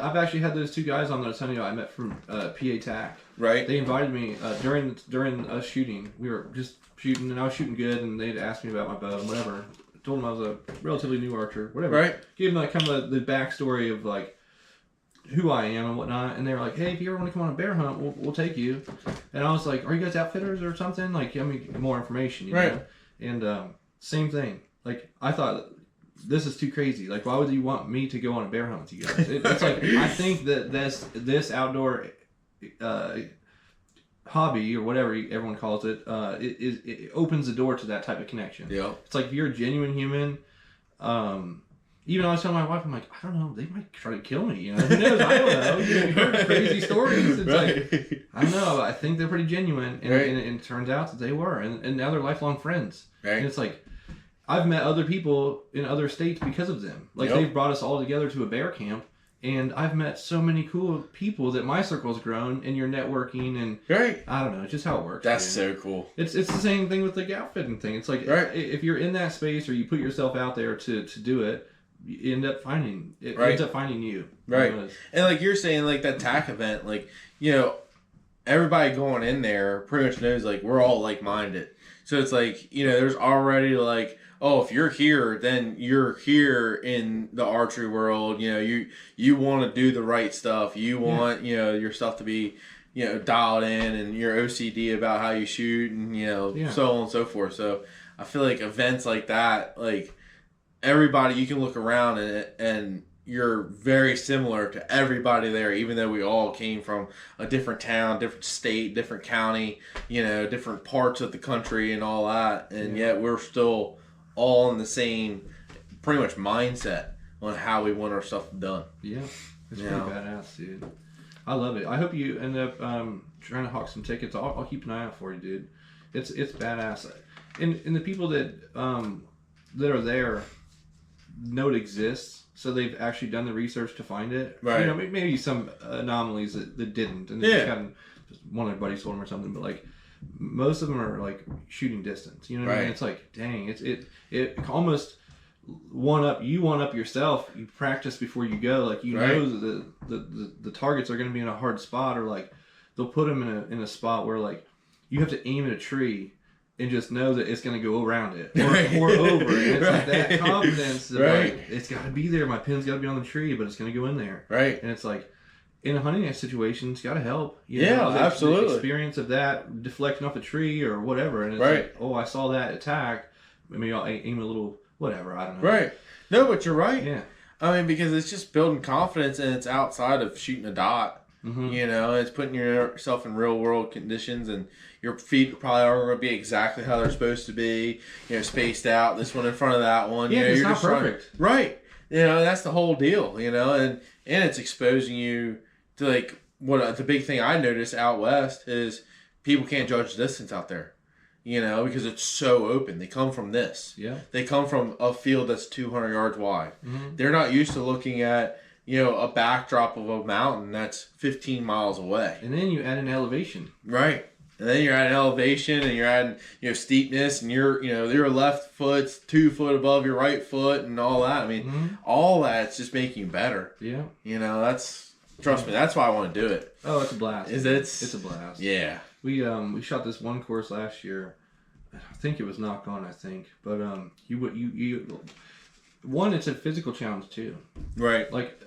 I've actually had those two guys on there. Telling you, I met from PA TAC. Right. They invited me during us shooting. We were just shooting, and I was shooting good, and they'd asked me about my bow and whatever. I told them I was a relatively new archer, whatever. Right. Gave them like kind of the backstory of like who I am and whatnot, and they were like, hey, if you ever want to come on a bear hunt, we'll take you. And I was like, are you guys outfitters or something? Like, give me more information, you know? And same thing. Like, I thought, this is too crazy. Like, why would you want me to go on a bear hunt with you guys? It's like, I think that this outdoor hobby, or whatever everyone calls it, it opens the door to that type of connection. Yeah. It's like, if you're a genuine human, even I was telling my wife, I'm like, I don't know, they might try to kill me, you know? Who knows? I don't know. You heard crazy stories. It's like, I don't know. I think they're pretty genuine, and, and it turns out that they were, and now they're lifelong friends. Right. And it's like, I've met other people in other states because of them. Like, they've brought us all together to a bear camp, And I've met so many cool people that my circle's grown, and you're networking, and I don't know, it's just how it works. That's so cool. It's the same thing with the outfitting thing. It's like if you're in that space or you put yourself out there to do it, you end up finding it. Ends up finding you. Right. You know, and like you're saying, like that TAC event, like, you know, everybody going in there pretty much knows like we're all like minded. So it's like, you know, there's already like, oh, if you're here, then you're here in the archery world. You know, you want to do the right stuff. You want, you know, your stuff to be, you know, dialed in, and you're OCD about how you shoot, and, you know, so on and so forth. So I feel like events like that, like everybody, you can look around and you're very similar to everybody there, even though we all came from a different town, different state, different county, you know, different parts of the country and all that. And yet we're still all in the same pretty much mindset on how we want our stuff done. Yeah, it's pretty badass, dude. I love it. I hope you end up trying to hawk some tickets. I'll keep an eye out for you, dude. It's badass. And the people that are there know it exists, so they've actually done the research to find it. Right. You know, maybe some anomalies that didn't, and just one of their buddies told them or something, but like most of them are like shooting distance. You know what I mean? It's like, dang, it almost one up yourself. You practice before you go. Like, you know the targets are going to be in a hard spot, or like they'll put them in a spot where like you have to aim at a tree and just know that it's going to go around it or over it. And it's like that confidence that like, it's got to be there. My pin's got to be on the tree, but it's going to go in there. Right. And it's like, in a hunting situation, it's got to help. You know, absolutely. The experience of that deflecting off a tree or whatever, and it's like, oh, I saw that attack. Maybe I'll aim a little, whatever. I don't know. Right. No, but you're right. Yeah. I mean, because it's just building confidence, and it's outside of shooting a dot. Mm-hmm. You know, it's putting yourself in real world conditions, and your feet probably are going to be exactly how they're supposed to be. You know, spaced out. This one in front of that one. Yeah, you know, it's not perfect. Right. You know, that's the whole deal. You know, and it's exposing you to like what the big thing I notice out west is people can't judge distance out there. You know, because it's so open. They come from this. Yeah. They come from a field that's 200 yards wide. Mm-hmm. They're not used to looking at, you know, a backdrop of a mountain that's 15 miles away. And then you add an elevation. Right. And then you're adding elevation, and you're adding, you know, steepness, and your left foot's 2 foot above your right foot and all that. I mean, all that's just making you better. Yeah. You know, trust me, that's why I want to do it. Oh, it's a blast. It's a blast. Yeah. We shot this one course last year. I think it was Knock On, but it's a physical challenge too. Right. Like,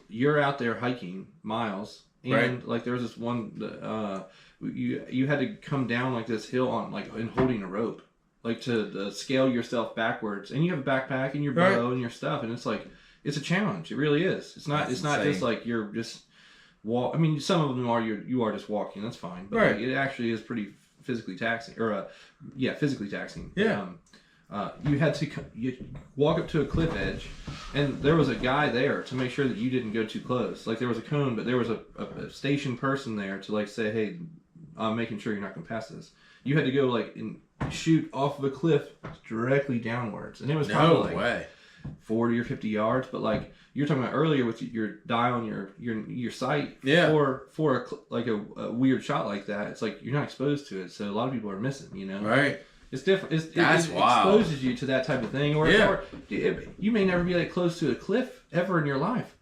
you're out there hiking miles, and like there was this one you had to come down like this hill on like and holding a rope, like to scale yourself backwards, and you have a backpack and your bow and your stuff, and it's like, it's a challenge. It really is. It's not just like you're just walk. I mean, some of them are you are just walking. That's fine, but like, it actually is pretty physically taxing, or physically taxing. Yeah. You had to walk up to a cliff edge, and there was a guy there to make sure that you didn't go too close. Like, there was a cone, but there was a station person there to like say, hey, I'm making sure you're not going to pass this. You had to go like and shoot off of a cliff directly downwards, and it was probably like 40 or 50 yards. But like you're talking about earlier with your dial and your sight, for a weird shot like that, it's like you're not exposed to it, so a lot of people are missing. You know, right? It's different. It exposes you to that type of thing, or you may never be that close to a cliff ever in your life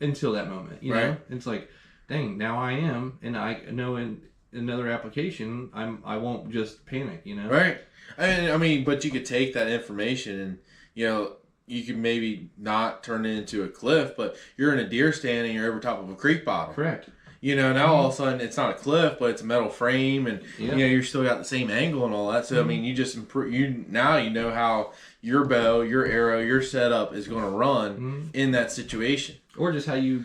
until that moment. You know, it's like, dang, now I am, and I know in another application, I won't just panic. You know, right? I mean, but you could take that information and, you know, you could maybe not turn it into a cliff, but you're in a deer stand and you're over top of a creek bottom. Correct. You know, now all of a sudden it's not a cliff, but it's a metal frame, and you know, you're still got the same angle and all that. So I mean, you just improve. You know how your bow, your arrow, your setup is going to run in that situation, or just how you,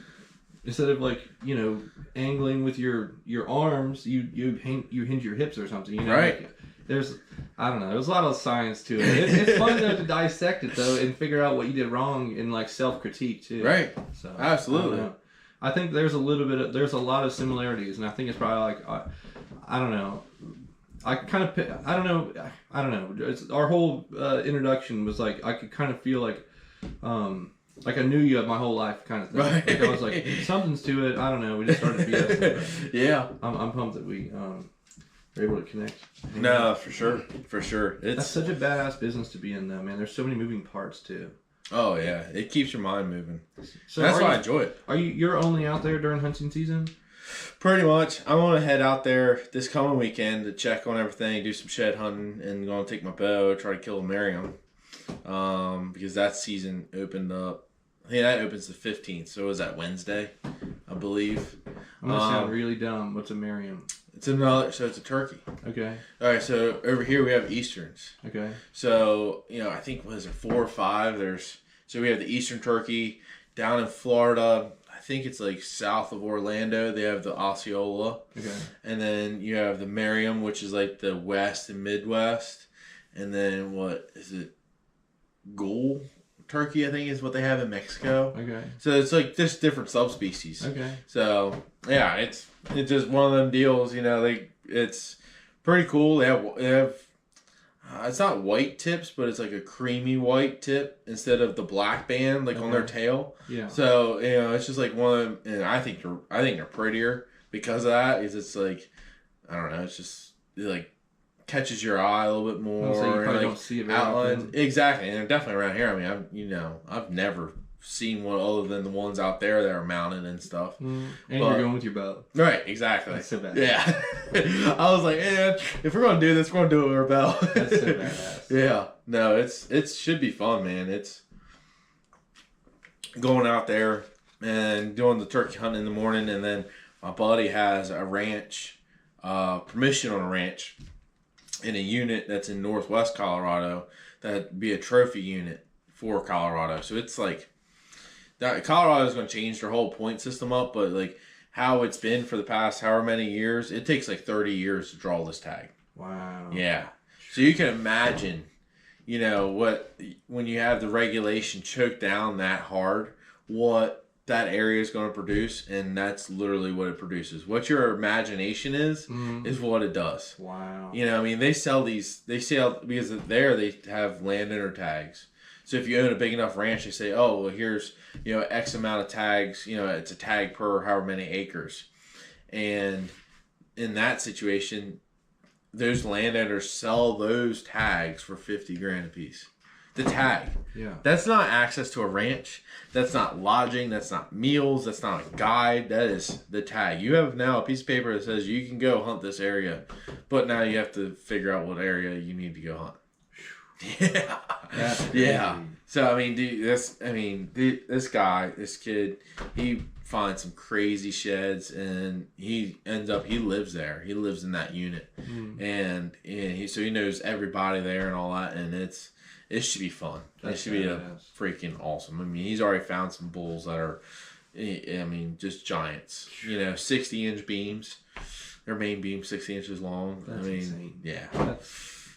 instead of like, you know, angling with your arms, you hinge your hips or something. You know, right? Like, there's a lot of science to it. It's fun though to dissect it though and figure out what you did wrong and like self-critique too. Right. So absolutely. I think there's a lot of similarities, and I think it's probably like, I don't know. I don't know. Our whole introduction was like, I could kind of feel like like I knew you my whole life kind of thing. Right. Like I was like, something's to it. I don't know. We just started BSing. Yeah. I'm pumped that we were able to connect. No, for sure. For sure. That's such a badass business to be in, though, man. There's so many moving parts too. Oh yeah, it keeps your mind moving. So that's why I enjoy it. You're only out there during hunting season? Pretty much. I'm gonna head out there this coming weekend to check on everything, do some shed hunting, and gonna take my bow, try to kill a Merriam. Because that season opened up. I think that opens the 15th. So was that Wednesday, I believe. I'm gonna sound really dumb. What's a Merriam? It's a turkey. Okay. All right. So over here we have Easterns. Okay. So I think what is it, 4 or 5? So we have the Eastern turkey down in Florida. I think it's like south of Orlando. They have the Osceola. Okay. And then you have the Merriam, which is like the West and Midwest. And then what is it? Gull turkey, I think, is what they have in Mexico. Okay. So it's like just different subspecies. Okay. So yeah, it's just one of them deals. It's pretty cool. They have it's not white tips, but it's like a creamy white tip instead of the black band on their tail. Yeah. So it's just like one of them, and I think they're prettier because of that. Is it's like, I don't know, it's just like catches your eye a little bit more. So you probably and don't see it very outlines. often. Exactly, and they're definitely around here. I mean, I've never seen one other than the ones out there that are mounted and stuff. And you're going with your bow. Right, exactly. That's so bad. Yeah. I was like, if we're gonna do this, we're gonna do it with our bow. That's so badass. Yeah. No, it should be fun, man. It's going out there and doing the turkey hunt in the morning, and then my buddy has a ranch, permission on a ranch in a unit that's in Northwest Colorado that'd be a trophy unit for Colorado. So it's like that Colorado is going to change their whole point system up, but like how it's been for the past however many years, it takes like 30 years to draw this tag. Wow. Yeah. So you can imagine, what when you have the regulation choked down that hard, what that area is going to produce, and that's literally what it produces. What your imagination is what it does. Wow. They sell because there they have landowner tags. So if you own a big enough ranch, they say, oh, well, here's, X amount of tags, it's a tag per however many acres. And in that situation, those landowners sell those tags for $50,000 a piece. The tag. Yeah. That's not access to a ranch. That's not lodging. That's not meals. That's not a guide. That is the tag. You have now a piece of paper that says you can go hunt this area, but now you have to figure out what area you need to go hunt. Yeah. Yeah. So this kid, he finds some crazy sheds, and he lives there. He lives in that unit, and he knows everybody there and all that, and it should be fun. It should be freaking awesome. He's already found some bulls that are, just giants. 60-inch beams. Their main beam 60 inches long. That's insane. Yeah.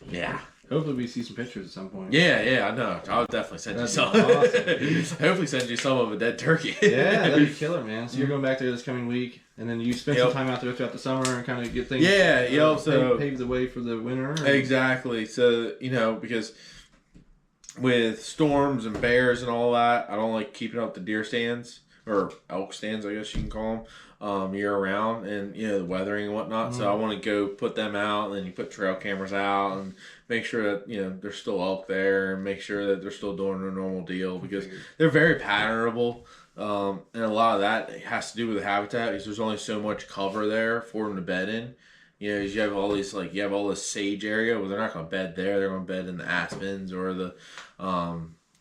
Yeah. Hopefully we see some pictures at some point. Yeah, I know. I'll definitely send you some. Awesome. Hopefully send you some of a dead turkey. Yeah, that'd be killer, man. So you're going back there this coming week, and then you spend some time out there throughout the summer and kind of get things. Yeah, so pave the way for the winter. Exactly. So because with storms and bears and all that, I don't like keeping up the deer stands or elk stands, I guess you can call them, year round, and the weathering and whatnot. So I want to go put them out, and then you put trail cameras out and make sure that there's still elk there, and make sure that they're still doing their normal deal, because they're very patternable, and a lot of that has to do with the habitat, because there's only so much cover there for them to bed in. You have all these this sage area. Well, they're not going to bed there. They're going to bed in the aspens or the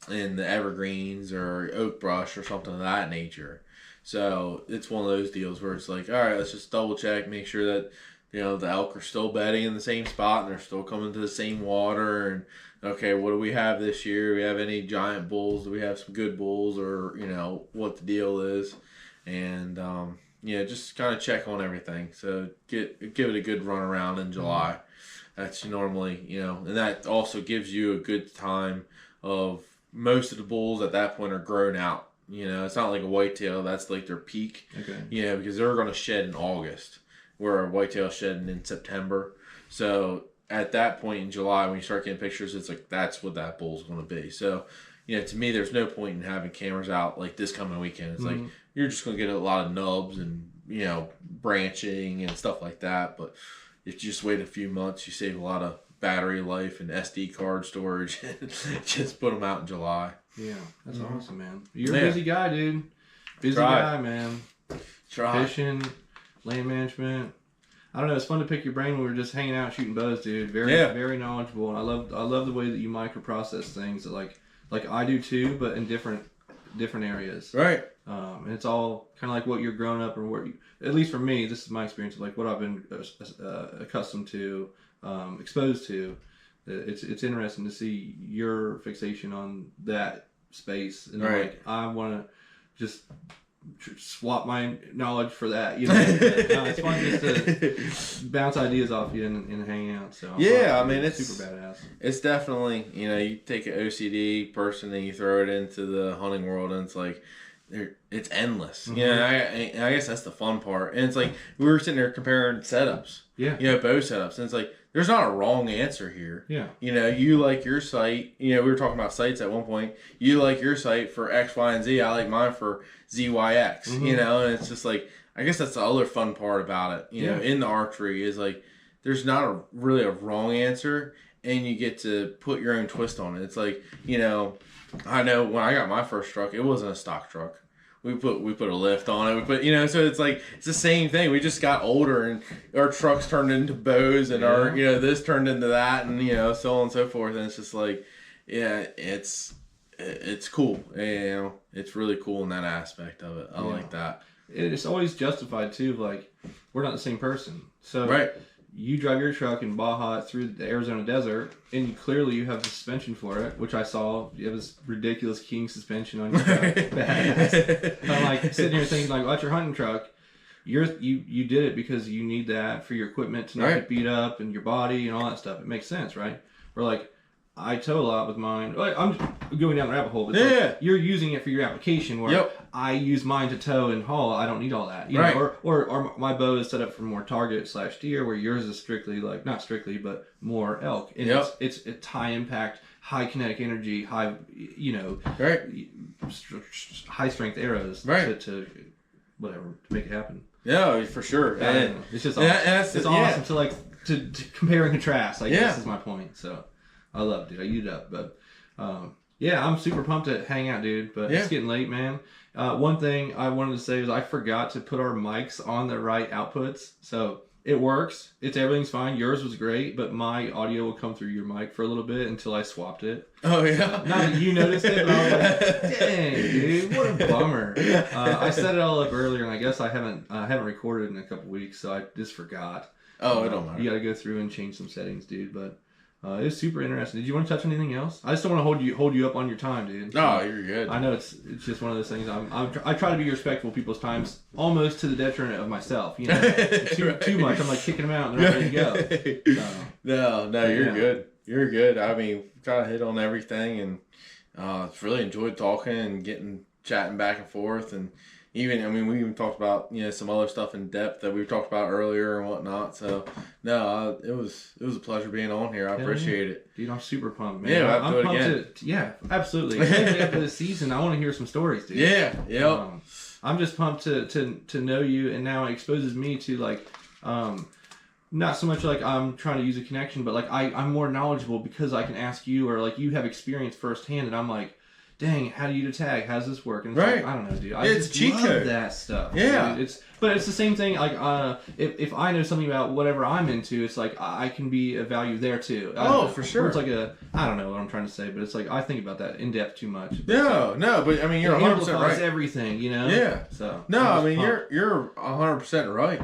in the evergreens or oak brush or something of that nature. So it's one of those deals where it's like, all right, let's just double check, make sure that the elk are still bedding in the same spot and they're still coming to the same water. And okay, what do we have this year? Do we have any giant bulls? Do we have some good bulls, or what the deal is? And just kind of check on everything. So give it a good run around in July. That's normally, and that also gives you a good time of most of the bulls at that point are grown out. It's not like a whitetail. That's like their peak. Okay. Because they're going to shed in August, where a whitetail shedding in September. So at that point in July, when you start getting pictures, it's like that's what that bull's going to be. So to me, there's no point in having cameras out like this coming weekend. It's like you're just going to get a lot of nubs and branching and stuff like that. But if you just wait a few months, you save a lot of battery life and SD card storage. Just put them out in July. Yeah, that's awesome, man. You're a busy guy, dude. Busy guy, man. Fishing, land management. I don't know. It's fun to pick your brain when we were just hanging out shooting bows, dude. Very knowledgeable, and I love the way that you microprocess things that like I do too, but in different areas. Right. And it's all kind of like what you're growing up, or what at least for me, this is my experience of like what I've been accustomed to, exposed to. It's interesting to see your fixation on that space, and like I want to just swap my knowledge for that, it's fun just to bounce ideas off you and hang out. So it's super badass. It's definitely, you take an OCD person and you throw it into the hunting world, and it's like it's endless. I guess that's the fun part. And it's like we were sitting there comparing setups, bow setups, and it's like there's not a wrong answer here. You like your sight. We were talking about sights at one point. You like your sight for X, Y, and Z. I like mine for ZYX. And it's just like, I guess that's the other fun part about it. In the archery is like there's not really a wrong answer, and you get to put your own twist on it. It's like, I know when I got my first truck, it wasn't a stock truck. We put a lift on it. So it's like it's the same thing. We just got older, and our trucks turned into bows, and our this turned into that, and so on and so forth. And it's just like, it's cool. It's really cool in that aspect of it. I like that. It's always justified too. Like we're not the same person. So you drive your truck in Baja through the Arizona desert, and you have the suspension for it, which I saw. You have this ridiculous King suspension on your truck. Badass. I'm like sitting here thinking, like, that's your hunting truck. You did it because you need that for your equipment to not get beat up, and your body and all that stuff. It makes sense, right? Or like, I tow a lot with mine. Like, I'm going down the rabbit hole, but like, you're using it for your application. Where I use mine to tow and haul. I don't need all that, you know. Or my bow is set up for more target/deer, where yours is strictly like not strictly, but more elk. And it's high impact, high kinetic energy, high high strength arrows to whatever to make it happen. Yeah, for sure. And it's just awesome. It's awesome to like to compare and contrast. I guess is my point. So. I love it, dude. I eat it up. But, I'm super pumped to hang out, dude. But it's getting late, man. One thing I wanted to say is I forgot to put our mics on the right outputs. So it works. Everything's fine. Yours was great, but my audio will come through your mic for a little bit until I swapped it. Oh, yeah? Not that you noticed it, but I was like, dang, dude, what a bummer. I set it all up earlier, and I guess I haven't recorded in a couple weeks, so I just forgot. Oh, it don't matter. You got to go through and change some settings, dude, but... it's super interesting. Did you want to touch on anything else? I just don't want to hold you up on your time, dude. No, you're good. I know it's just one of those things. I try to be respectful of people's times, almost to the detriment of myself. Too much. I'm like kicking them out and they're not ready to go. No, you're good. You're good. I mean, try to hit on everything, and it's really enjoyed talking and chatting back and forth, and we even talked about some other stuff in depth that we talked about earlier and whatnot. So no, it was a pleasure being on here. I appreciate it, dude. I'm super pumped, man. Yeah, I'll do it again. Absolutely. Especially after this season, I want to hear some stories, dude. Yeah. I'm just pumped to know you, and now it exposes me to like, not so much like I'm trying to use a connection, but like I'm more knowledgeable because I can ask you, or like you have experience firsthand, and I'm like, dang, how do you tag? How does this work? And it's like, I don't know, dude. It's cheat code. That stuff. Yeah. Dude. But it's the same thing. Like, if I know something about whatever I'm into, it's like I can be of value there too. For sure. It's like I don't know what I'm trying to say, but it's like I think about that in depth too much. No, but I mean, you're 100% right. Everything, Yeah. So no, I mean, you're 100% right.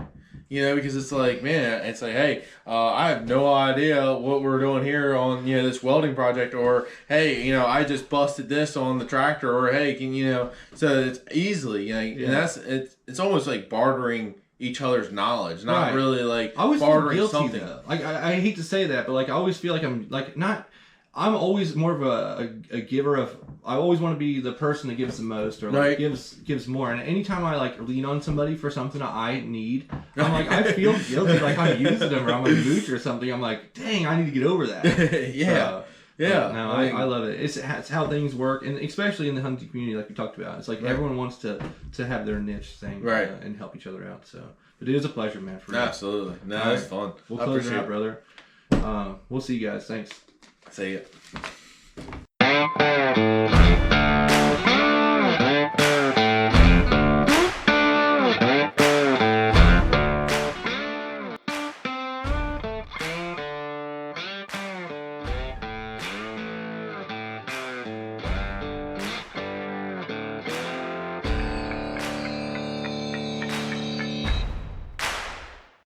Because it's like, man, it's like, hey, I have no idea what we're doing here on, this welding project, or, hey, I just busted this on the tractor, or, hey, so it's easily, and it's almost like bartering each other's knowledge, not really like I always bartering feel guilty, something. Though. Like, I hate to say that, but like, I always feel like I'm always more of a giver of. I always want to be the person that gives the most, or like gives more. And anytime I like lean on somebody for something I need, I'm like I feel guilty, like I'm using them, or I'm a mooch or something. I'm like, dang, I need to get over that. Yeah. No, I love it. It's how things work, and especially in the hunting community, like we talked about. It's like everyone wants to have their niche thing, right, and help each other out. So, but it is a pleasure, man. For absolutely, no, it's fun. We'll close it out, brother. We'll see you guys. Thanks. See ya.